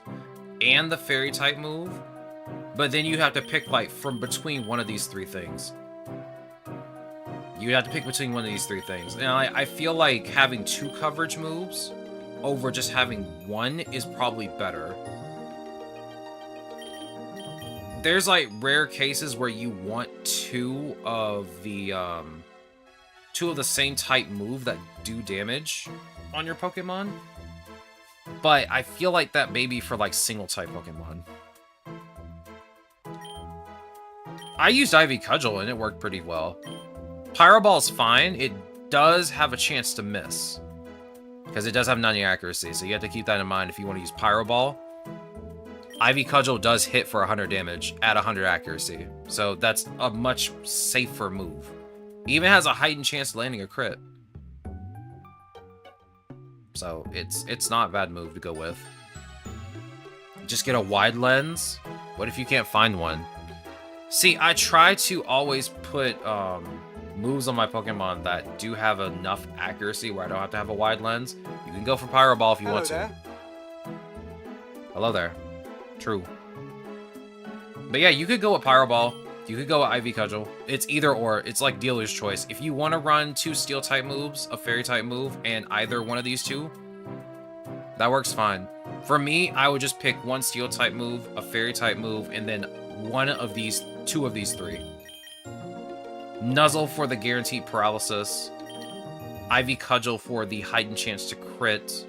and the Fairy type move, but then you have to pick like from between one of these three things. You have to pick between one of these three things. And I feel like having two coverage moves over just having one is probably better. There's like rare cases where you want two of the same type move that do damage on your Pokemon. But I feel like that may be for like single type Pokemon. I used Ivy Cudgel and it worked pretty well. Pyro Ball's fine. It does have a chance to miss, because it does have 90 accuracy, so you have to keep that in mind if you want to use Pyro Ball. Ivy Cudgel does hit for 100 damage at 100 accuracy, so that's a much safer move. It even has a heightened chance of landing a crit. So it's not a bad move to go with. Just get a wide lens. What if you can't find one? See, I try to always put moves on my Pokemon that do have enough accuracy where I don't have to have a wide lens. You can go for Pyro Ball if you want to. Hello there. True. But yeah, you could go with Pyro Ball. You could go with Ivy Cudgel. It's either or. It's like dealer's choice. If you want to run two Steel type moves, a Fairy type move, and either one of these two, that works fine. For me, I would just pick one Steel type move, a Fairy type move, and then two of these three. Nuzzle for the guaranteed paralysis, Ivy Cudgel for the heightened chance to crit,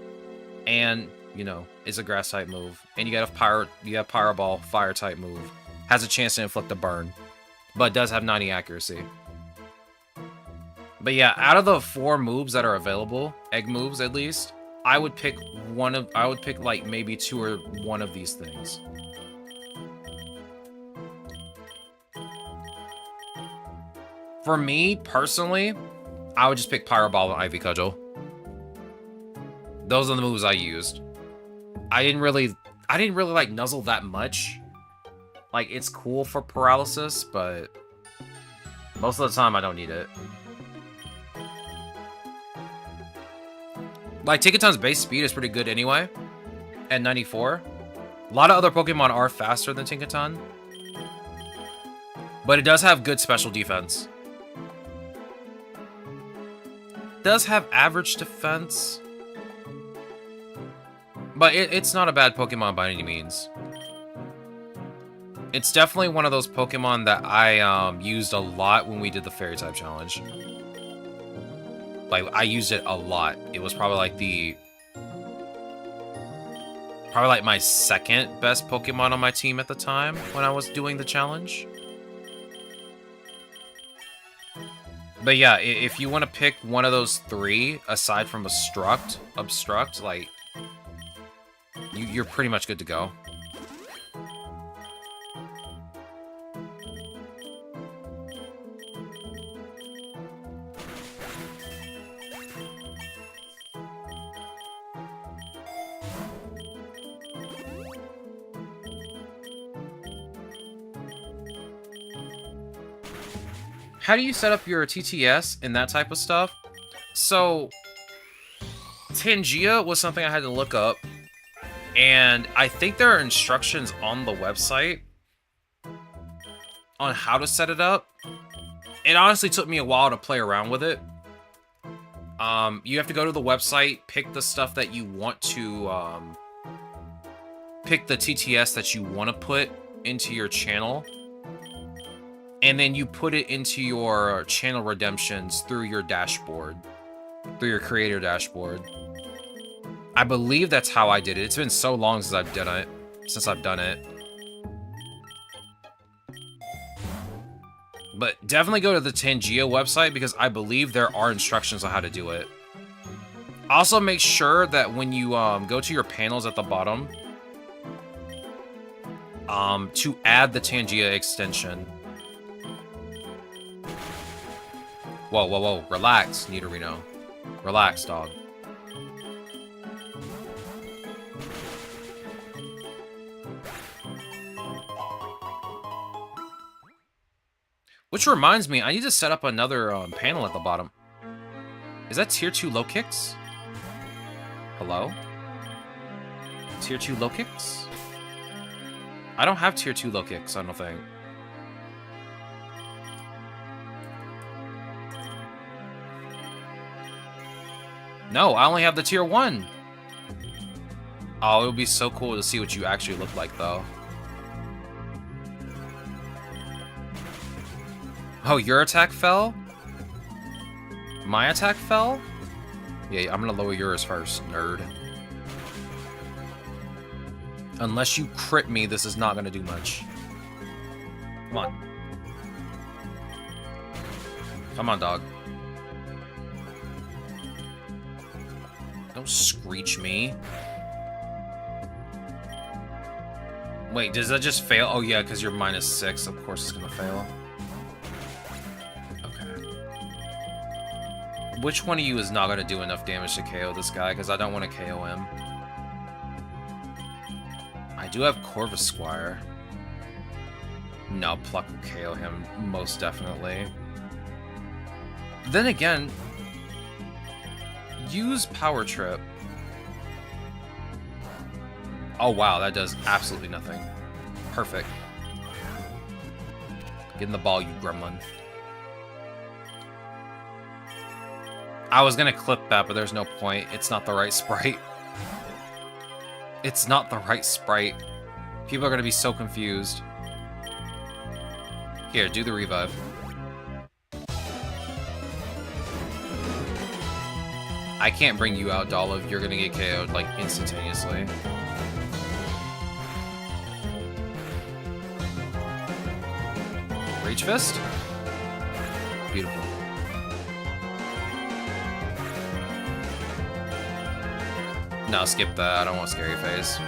and, you know, it's a grass type move. And you have Pyro Ball, fire type move. Has a chance to inflict a burn, but does have 90 accuracy. But yeah, out of the 4 moves that are available, egg moves at least, I would pick like maybe 2 or 1 of these things. For me, personally, I would just pick Pyro Ball and Ivy Cudgel. Those are the moves I used. I didn't really like Nuzzle that much. Like, it's cool for paralysis, but most of the time I don't need it. Like, Tinkaton's base speed is pretty good anyway, at 94. A lot of other Pokemon are faster than Tinkaton, but it does have good special defense. Does have average defense, but it's not a bad Pokemon by any means. It's definitely one of those Pokemon that I used a lot when we did the Fairy type challenge. Like, I used it a lot. It was probably like my second best Pokemon on my team at the time when I was doing the challenge. But yeah, if you want to pick one of those 3, aside from Obstruct, like, you're pretty much good to go. How do you set up your TTS and that type of stuff? So, Tangia was something I had to look up, and I think there are instructions on the website on how to set it up. It honestly took me a while to play around with it. You have to go to the website, pick the stuff that you want to, pick the TTS that you want to put into your channel, and then you put it into your channel redemptions through your dashboard, through your creator dashboard. I believe that's how I did it. It's been so long since I've done it. But definitely go to the Tangia website, because I believe there are instructions on how to do it. Also, make sure that when you go to your panels at the bottom, to add the Tangia extension. Whoa, whoa, whoa. Relax, Nidorino. Relax, dog. Which reminds me, I need to set up another panel at the bottom. Is that tier 2 low kicks? Hello? Tier 2 low kicks? I don't have tier 2 low kicks, I don't think. No, I only have the tier 1. Oh, it would be so cool to see what you actually look like, though. Oh, your attack fell? My attack fell? Yeah, I'm gonna lower yours first, nerd. Unless you crit me, this is not gonna do much. Come on. Come on, dog. Don't screech me. Wait, does that just fail? Oh yeah, because you're -6. Of course it's gonna fail. Okay. Which one of you is not gonna do enough damage to KO this guy? Because I don't want to KO him. I do have Corvus Squire. No, Pluck will KO him, most definitely. Then again, use Power Trip. Oh wow, that does absolutely nothing. Perfect. Get in the ball, you gremlin. I was gonna clip that, but there's no point. It's not the right sprite. It's not the right sprite. People are gonna be so confused. Here, do the revive. I can't bring you out, Dolliv. You're gonna get KO'd, like, instantaneously. Rage Fist? Beautiful. No, skip that. I don't want Scary Face.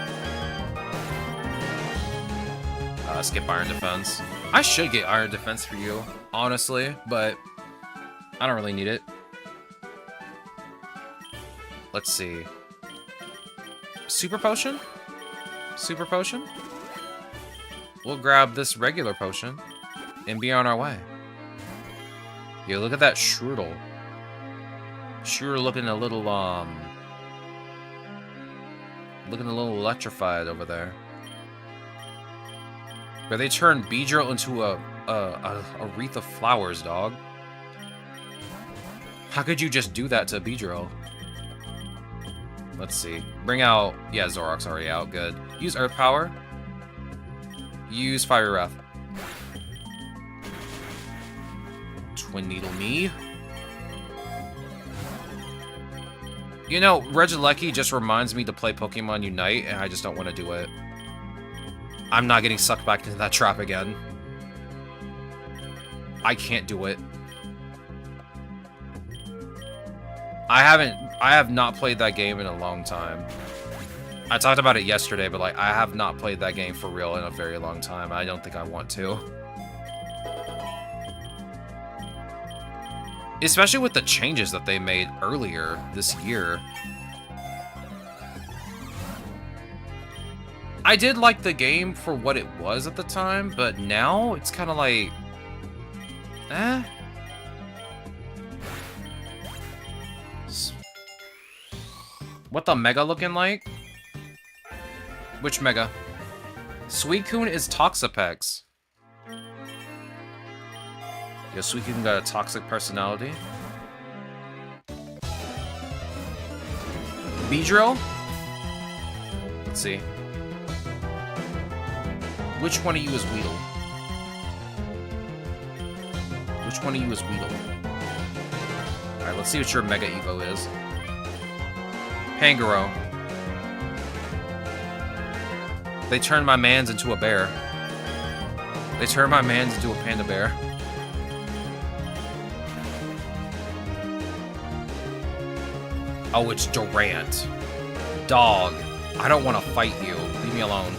Skip Iron Defense. I should get Iron Defense for you, honestly, but I don't really need it. Let's see. Super Potion? Super Potion? We'll grab this regular potion and be on our way. Yeah, look at that Strudel. Strudel looking a little, looking a little electrified over there. Where they turned Beedrill into a wreath of flowers, dog. How could you just do that to Beedrill? Let's see. Bring out... Yeah, Zorok's already out. Good. Use Earth Power. Use Fiery Wrath. Twin Needle me. You know, Regieleki just reminds me to play Pokemon Unite, and I just don't want to do it. I'm not getting sucked back into that trap again. I can't do it. I have not played that game in a long time. I talked about it yesterday, but like, I have not played that game for real in a very long time. I don't think I want to. Especially with the changes that they made earlier this year. I did like the game for what it was at the time, but now it's kind of like... eh? What the Mega looking like? Which Mega? Suicune is Toxapex. Yo, Suicune got a toxic personality. Beedrill? Let's see. Which one of you is Weedle? Which one of you is Weedle? Alright, let's see what your Mega Evo is. Pangoro. They turned my mans into a bear. They turned my mans into a panda bear. Oh, it's Durant. Dog. I don't want to fight you. Leave me alone.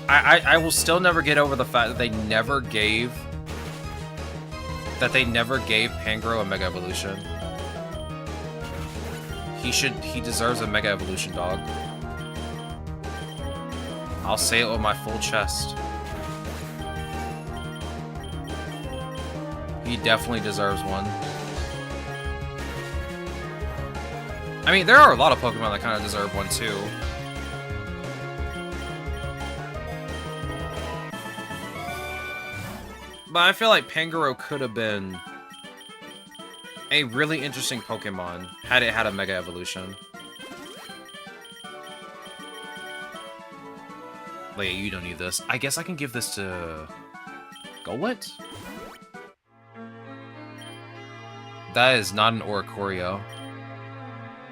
I will still never get over the fact that they never gave... Pangoro a Mega Evolution. He deserves a Mega Evolution, dog. I'll say it with my full chest. He definitely deserves one. I mean, there are a lot of Pokemon that kind of deserve one, too. But I feel like Pangoro could have been a really interesting Pokemon had it had a Mega Evolution. Wait, you don't need this. I guess I can give this to... Golett? That is not an Oricorio.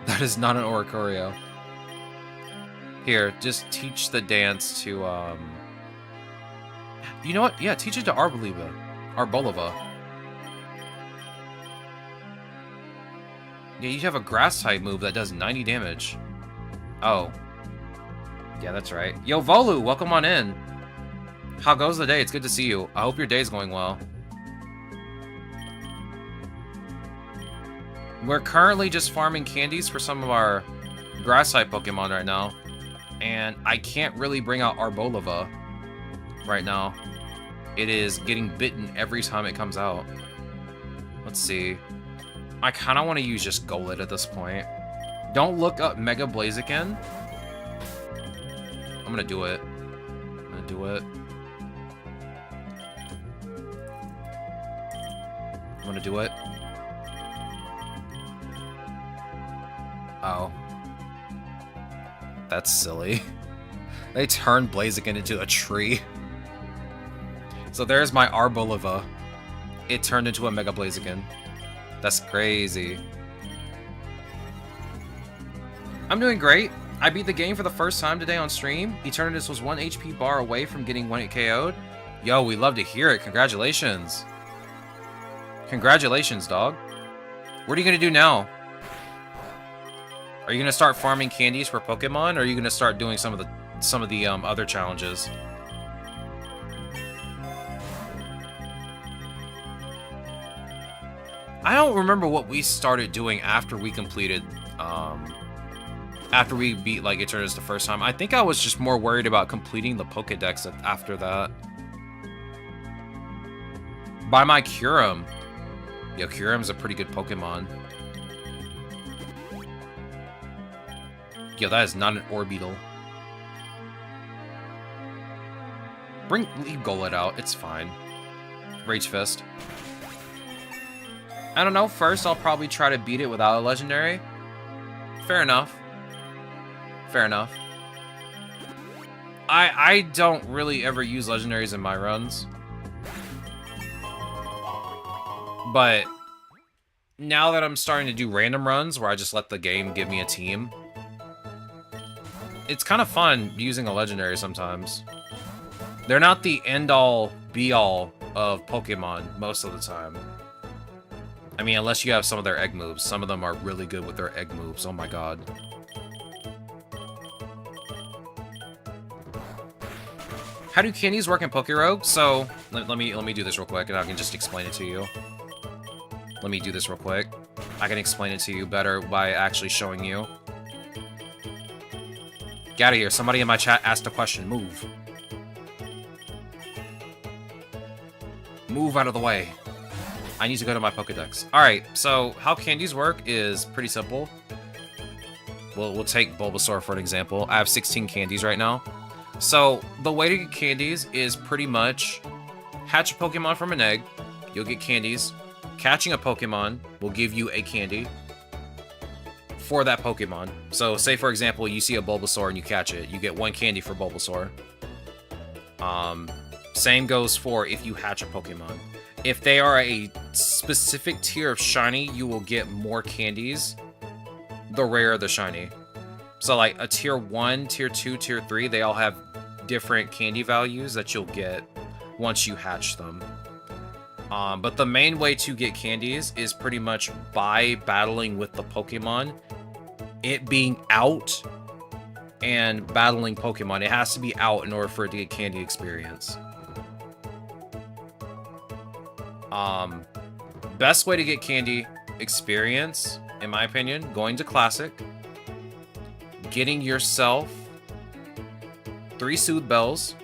That is not an Oricorio. Here, just teach the dance to, You know what? Yeah, teach it to Arboliva. Arboliva. Yeah, you have a Grass-type move that does 90 damage. Oh. Yeah, that's right. Yo, Volu, welcome on in. How goes the day? It's good to see you. I hope your day's going well. We're currently just farming candies for some of our Grass-type Pokemon right now. And I can't really bring out Arboliva right now. It is getting bitten every time it comes out. Let's see. I kind of want to use just Golett at this point. Don't look up Mega Blaziken. I'm going to do it. I'm going to do it. I'm going to do it. Oh. That's silly. They turned Blaziken into a tree. So there's my Arboliva. It turned into a Mega Blaziken. That's crazy. I'm doing great. I beat the game for the first time today on stream. Eternatus was 1 HP bar away from getting 1 hit KO'd. Yo, we love to hear it. Congratulations. Congratulations, dog. What are you going to do now? Are you going to start farming candies for Pokemon, or are you going to start doing some of the other challenges? I don't remember what we started doing after we completed, after we beat, like, Eternatus the first time. I think I was just more worried about completing the Pokedex after that. Buy my Kyurem. Yo, Kyurem's a pretty good Pokemon. Yo, that is not an Orbeetle. Leave Golett out, it's fine. Rage Fist. I don't know, first I'll probably try to beat it without a legendary. Fair enough. Fair enough. I don't really ever use legendaries in my runs. But now that I'm starting to do random runs where I just let the game give me a team, it's kind of fun using a legendary sometimes. They're not the end-all, be-all of Pokemon most of the time. I mean, unless you have some of their egg moves. Some of them are really good with their egg moves. Oh my god. How do candies work in PokeRogue? So, let me do this real quick, and I can just explain it to you. Let me do this real quick. I can explain it to you better by actually showing you. Get out of here. Somebody in my chat asked a question. Move. Move out of the way. I need to go to my Pokedex. Alright, so how candies work is pretty simple. We'll take Bulbasaur for an example. I have 16 candies right now. So, the way to get candies is pretty much hatch a Pokemon from an egg. You'll get candies. Catching a Pokemon will give you a candy for that Pokemon. So, say for example, you see a Bulbasaur and you catch it. You get 1 candy for Bulbasaur. Same goes for if you hatch a Pokemon. If they are a specific tier of shiny, you will get more candies the rarer the shiny. So like a tier 1, tier 2, tier 3, they all have different candy values that you'll get once you hatch them. But the main way to get candies is pretty much by battling with the Pokemon. It being out and battling Pokemon. It has to be out in order for it to get candy experience. Best way to get candy experience, in my opinion, going to Classic, getting yourself 3 Soothe Bells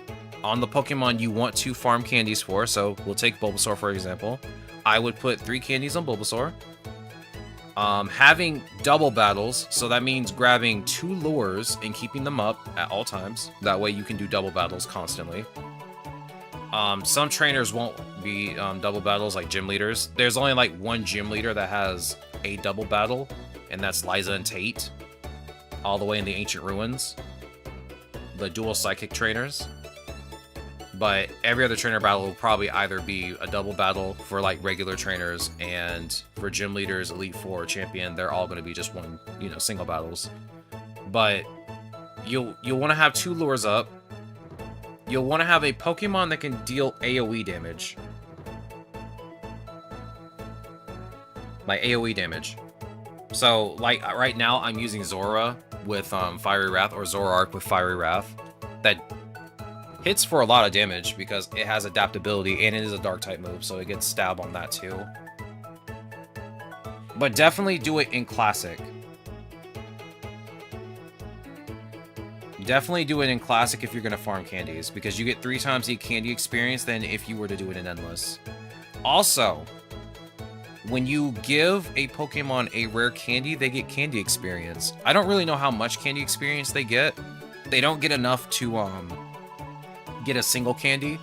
on the Pokemon you want to farm candies for. So we'll take Bulbasaur for example. I would put 3 candies on Bulbasaur. Having double battles, so that means grabbing 2 lures and keeping them up at all times. That way you can do double battles constantly. Some trainers won't be double battles like gym leaders. There's only like one gym leader that has a double battle, and that's Liza and Tate, all the way in the Ancient Ruins. The dual psychic trainers. But every other trainer battle will probably either be a double battle for like regular trainers, and for gym leaders, Elite Four, Champion, they're all going to be just one, you know, single battles. But you'll want to have 2 lures up. You'll want to have a Pokemon that can deal AoE damage. Like AoE damage. So like right now I'm using Zora with Fiery Wrath, or Zoroark with Fiery Wrath. That hits for a lot of damage because it has adaptability and it is a dark type move, so it gets stab on that too. But definitely do it in Classic. Definitely do it in Classic if you're going to farm candies, because you get 3 times the candy experience than if you were to do it in Endless. Also, when you give a Pokemon a rare candy, they get candy experience. I don't really know how much candy experience they get. They don't get enough to get a single candy,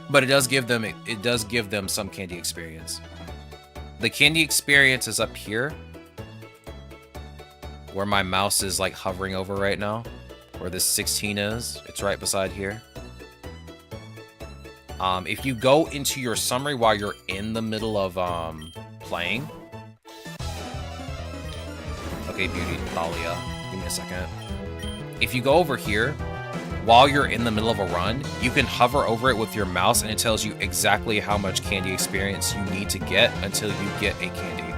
but it does give them some candy experience. The candy experience is up here, where my mouse is like hovering over right now, where this 16 is. It's right beside here. If you go into your summary while you're in the middle of playing. Okay, Beauty, Thalia, give me a second. If you go over here, while you're in the middle of a run, you can hover over it with your mouse and it tells you exactly how much candy experience you need to get until you get a candy.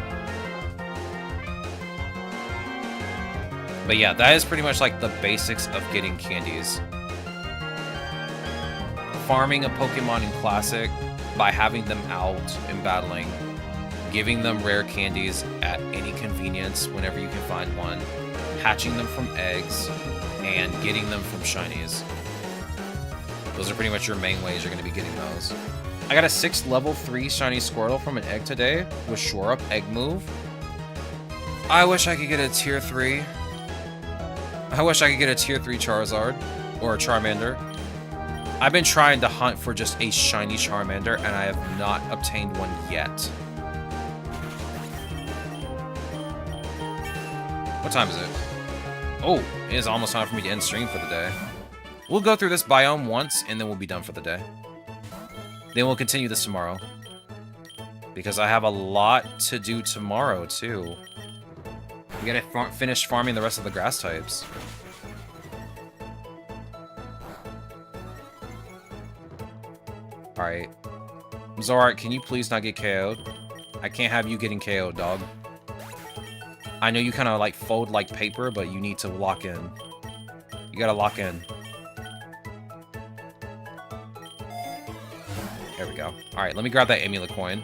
But yeah, that is pretty much like the basics of getting candies. Farming a Pokemon in Classic by having them out and battling, giving them rare candies at any convenience whenever you can find one, hatching them from eggs, and getting them from shinies. Those are pretty much your main ways you're going to be getting those. I got a 6th level 3 shiny Squirtle from an egg today with Shore Up Egg Move. I wish I could get a tier 3. I wish I could get a tier 3 Charizard or a Charmander. I've been trying to hunt for just a shiny Charmander and I have not obtained one yet. What time is it? Oh, it is almost time for me to end stream for the day. We'll go through this biome once, and then we'll be done for the day. Then we'll continue this tomorrow. Because I have a lot to do tomorrow, too. We gotta finish farming the rest of the grass types. Alright. Zoroark, can you please not get KO'd? I can't have you getting KO'd, dog. I know you kind of like fold like paper, but you need to lock in. You gotta lock in. There we go. Alright, let me grab that amulet coin.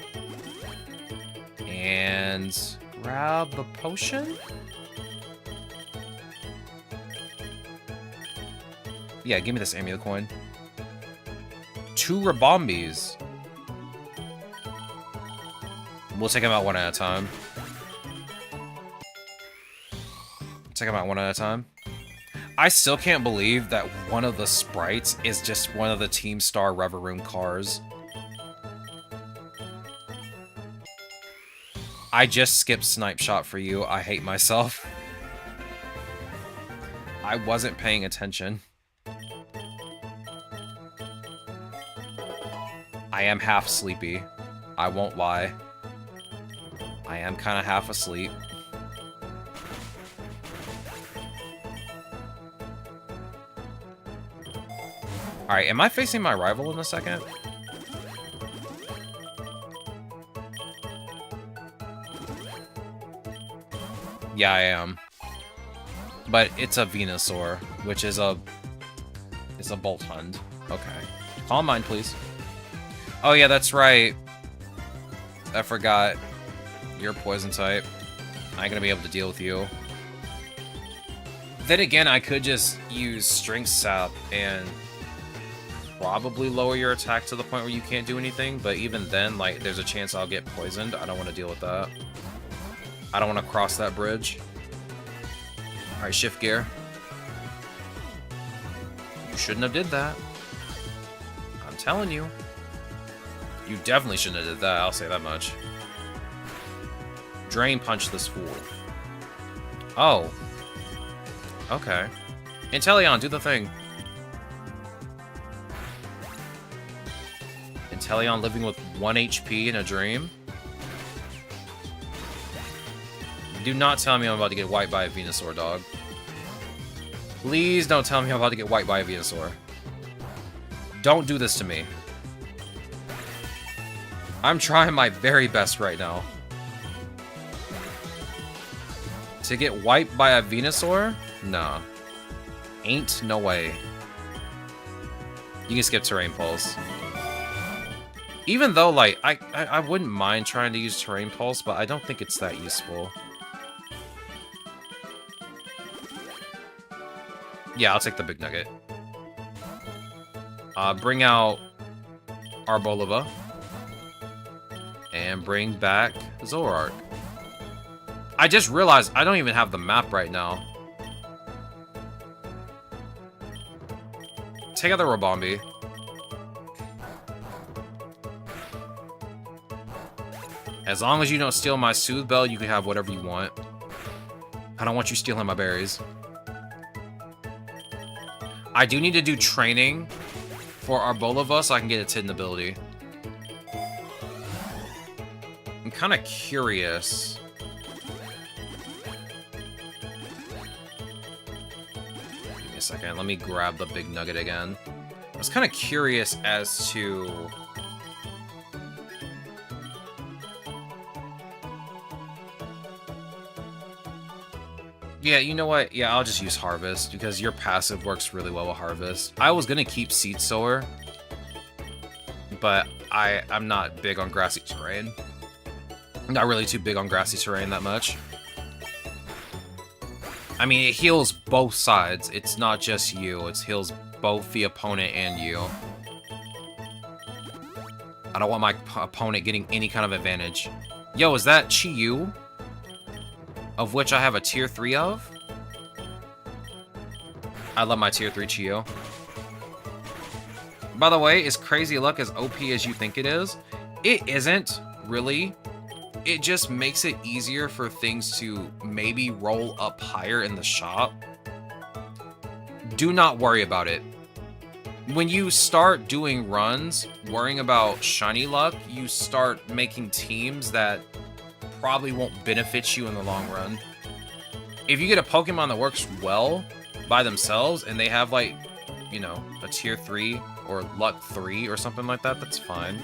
And grab the potion? Yeah, give me this amulet coin. 2 Ribombis. We'll take them out one at a time. Take them out one at a time. I still can't believe that one of the sprites is just one of the Team Star Reverum cars. I just skipped Snipe Shot for you. I hate myself. I wasn't paying attention. I am half sleepy. I won't lie. I am kind of half asleep. Alright, am I facing my rival in a second? Yeah, I am. But it's a Venusaur, which is a... It's a Bolt Hund. Okay. Calm mind, please. Oh yeah, that's right. I forgot. You're poison type. I ain't gonna be able to deal with you. Then again, I could just use Strength Sap and probably lower your attack to the point where you can't do anything, but even then, like, there's a chance I'll get poisoned. I don't want to deal with that. I don't want to cross that bridge. Alright, shift gear. You shouldn't have did that. I'm telling you. You definitely shouldn't have did that, I'll say that much. Drain punch this fool. Oh. Okay. Inteleon, do the thing. Inteleon living with 1 HP in a dream? Do not tell me I'm about to get wiped by a Venusaur, dog. Please don't tell me I'm about to get wiped by a Venusaur. Don't do this to me. I'm trying my very best right now. To get wiped by a Venusaur? Nah. Ain't no way. You can skip Terrain Pulse. Even though, like, I wouldn't mind trying to use Terrain Pulse, but I don't think it's that useful. Yeah, I'll take the Big Nugget. Bring out Arboliva. And bring back Zoroark. I just realized I don't even have the map right now. Take out the Robombi. As long as you don't steal my Soothe Bell, you can have whatever you want. I don't want you stealing my berries. I do need to do training for Arboliva so I can get its hidden ability. I'm kind of curious. Give me a second. Let me grab the Big Nugget again. I was kind of curious as to... Yeah, you know what? Yeah, I'll just use Harvest, because your passive works really well with Harvest. I was gonna keep Seed Sower, but I'm not big on grassy terrain. I'm not really too big on grassy terrain that much. I mean, it heals both sides. It's not just you. It heals both the opponent and you. I don't want my opponent getting any kind of advantage. Yo, is that Chi-Yu? Of which I have a tier 3 of? I love my tier 3 Chi-Yu. By the way, is Crazy Luck as OP as you think it is? It isn't, really. It just makes it easier for things to maybe roll up higher in the shop. Do not worry about it. When you start doing runs, worrying about Shiny Luck, you start making teams that probably won't benefit you in the long run. If you get a Pokemon that works well by themselves and they have, like, you know, a tier 3 or luck 3 or something like that, that's fine.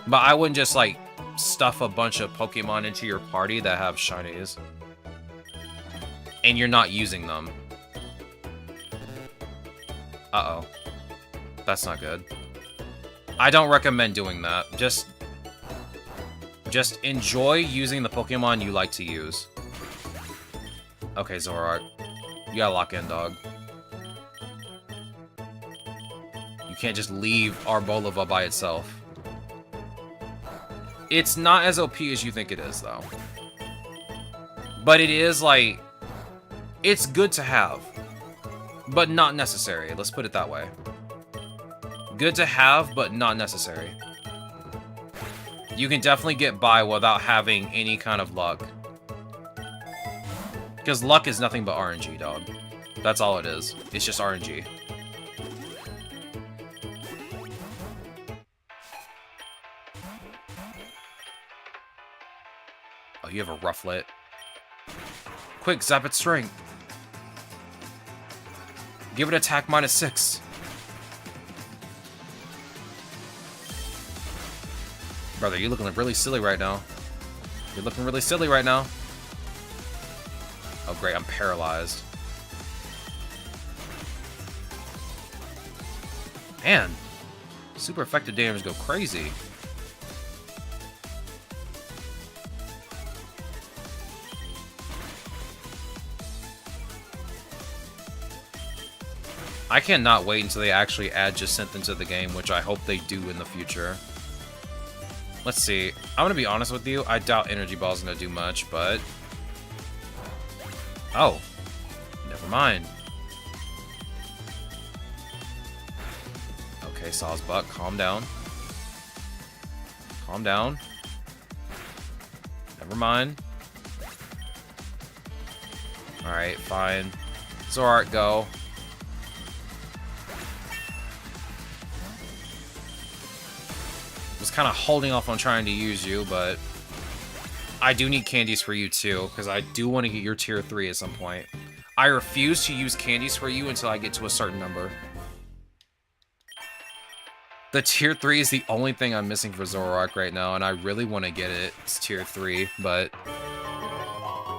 But I wouldn't just, like, stuff a bunch of Pokemon into your party that have shinies and you're not using them. Uh-oh. That's not good. I don't recommend doing that. Just enjoy using the Pokemon you like to use. Okay, Zoroark. You gotta lock in, dog. You can't just leave Arboliva by itself. It's not as OP as you think it is, though. But it is, like... It's good to have. But not necessary. Let's put it that way. Good to have, but not necessary. You can definitely get by without having any kind of luck. Because luck is nothing but RNG, dog. That's all it is. It's just RNG. Oh, you have a Rufflet. Quick, zap its strength. Give it attack -6. Brother, you're looking really silly right now. You're looking really silly right now. Oh, great. I'm paralyzed. Man. Super effective damage go crazy. I cannot wait until they actually add Jacinthe into the game, which I hope they do in the future. Let's see. I'm gonna be honest with you. I doubt Energy Ball's gonna do much, but... Oh. Never mind. Okay, Saw's butt. Calm down. Calm down. Never mind. Alright, fine. Zorart, go. Was kind of holding off on trying to use you, but I do need candies for you too, because I do want to get your tier 3 at some point. I refuse to use candies for you until I get to a certain number. The tier 3 is the only thing I'm missing for Zoroark right now, and I really want to get it. It's tier 3, but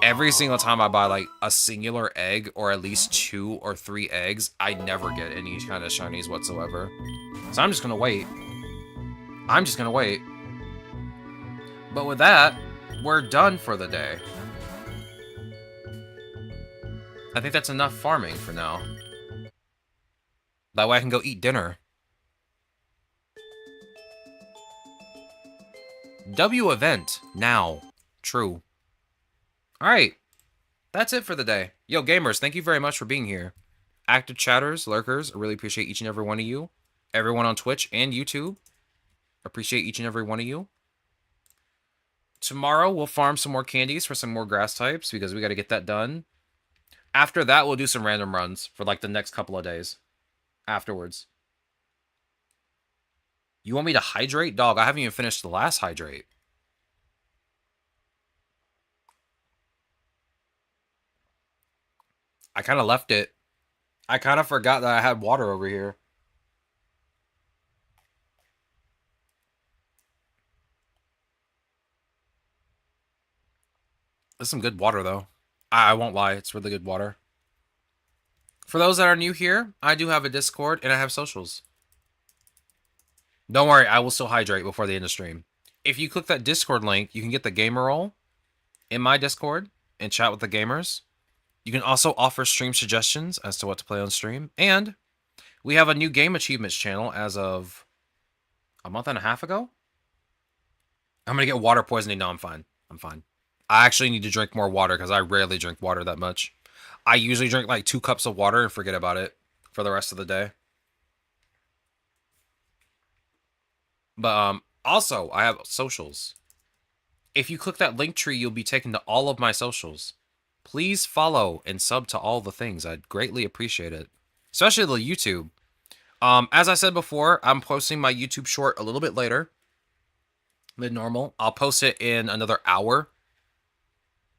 every single time I buy like a singular egg or at least 2 or 3 eggs, I never get any kind of shinies whatsoever. So I'm just gonna wait. I'm just gonna wait. But with that, we're done for the day. I think that's enough farming for now. That way I can go eat dinner. W event now. True. Alright. That's it for the day. Yo, gamers, thank you very much for being here. Active chatters, lurkers, I really appreciate each and every one of you. Everyone on Twitch and YouTube, appreciate each and every one of you. Tomorrow, we'll farm some more candies for some more grass types, because we got to get that done. After that, we'll do some random runs for, like, the next couple of days. Afterwards. You want me to hydrate? Dog, I haven't even finished the last hydrate. I kind of left it. I kind of forgot that I had water over here. There's some good water, though. I won't lie, it's really good water. For those that are new here, I do have a Discord and I have socials. Don't worry, I will still hydrate before the end of stream. If you click that Discord link, you can get the gamer role in my Discord and chat with the gamers. You can also offer stream suggestions as to what to play on stream. And we have a new game achievements channel as of a month and a half ago. I'm going to get water poisoning. No, I'm fine. I'm fine. I actually need to drink more water because I rarely drink water that much. I usually drink like 2 cups of water and forget about it for the rest of the day. But also, I have socials. If you click that link tree, you'll be taken to all of my socials. Please follow and sub to all the things. I'd greatly appreciate it. Especially the YouTube. As I said before, I'm posting my YouTube short a little bit later than normal. I'll post it in another hour.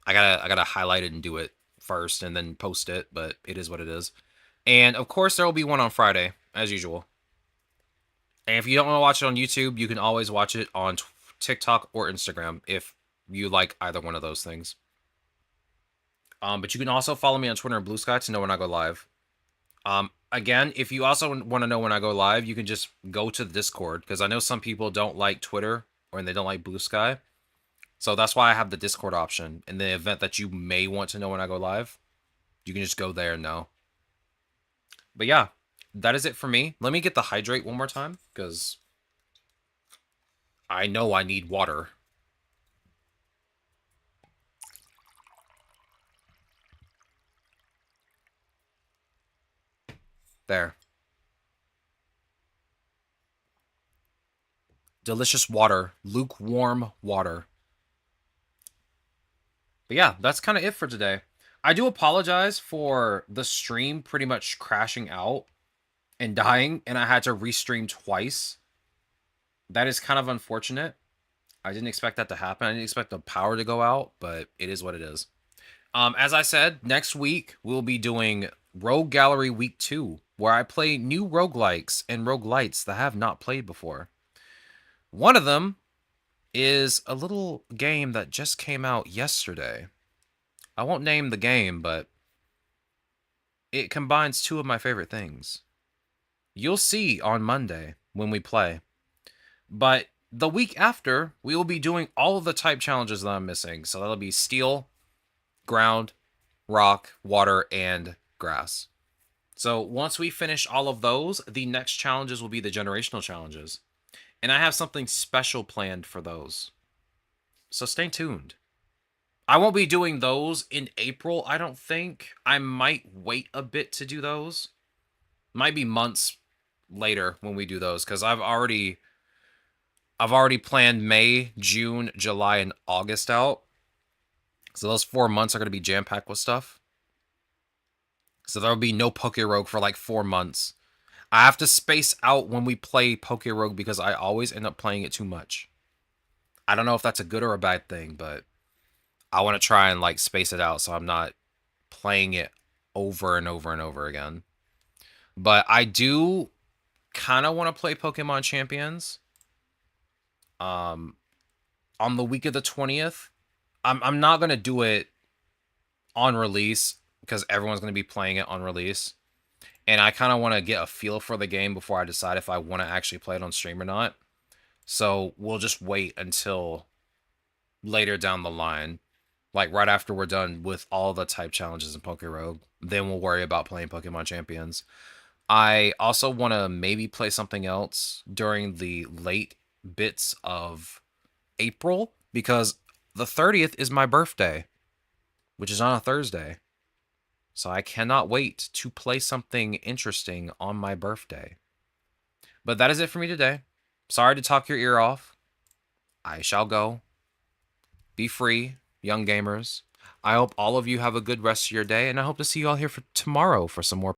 I gotta highlight it and do it first and then post it, but it is what it is. And of course, there will be one on Friday, as usual. And if you don't want to watch it on YouTube, you can always watch it on TikTok or Instagram if you like either one of those things. But you can also follow me on Twitter and Blue Sky to know when I go live. Again, if you also want to know when I go live, you can just go to the Discord, because I know some people don't like Twitter or they don't like Blue Sky. So that's why I have the Discord option. In the event that you may want to know when I go live, you can just go there and know. But yeah, that is it for me. Let me get the hydrate one more time, because I know I need water. There. Delicious water. Lukewarm water. But yeah, that's kind of it for today. I do apologize for the stream pretty much crashing out and dying, and I had to restream twice. That is kind of unfortunate. I didn't expect that to happen. I didn't expect the power to go out, but it is what it is. As I said, next week we'll be doing Rogue Gallery Week 2, where I play new roguelikes and roguelites that I have not played before. One of them is a little game that just came out yesterday. I won't name the game, but it combines 2 of my favorite things. You'll see on Monday when we play. But the week after, we will be doing all of the type challenges that I'm missing. So that'll be steel, ground, rock, water, and grass. So once we finish all of those, the next challenges will be the generational challenges. And I have something special planned for those. So stay tuned. I won't be doing those in April, I don't think. I might wait a bit to do those. Might be months later when we do those, because I've already planned May, June, July, and August out. So those 4 months are going to be jam-packed with stuff. So there will be no PokeRogue for like 4 months. I have to space out when we play PokeRogue because I always end up playing it too much. I don't know if that's a good or a bad thing, but I want to try and like space it out so I'm not playing it over and over and over again. But I do kind of want to play Pokemon Champions. On the week of the 20th. I'm not going to do it on release because everyone's going to be playing it on release. And I kind of want to get a feel for the game before I decide if I want to actually play it on stream or not. So we'll just wait until later down the line. Like right after we're done with all the type challenges in PokeRogue. Then we'll worry about playing Pokemon Champions. I also want to maybe play something else during the late bits of April. Because the 30th is my birthday. Which is on a Thursday. So I cannot wait to play something interesting on my birthday. But that is it for me today. Sorry to talk your ear off. I shall go. Be free, young gamers. I hope all of you have a good rest of your day, and I hope to see you all here for tomorrow for some more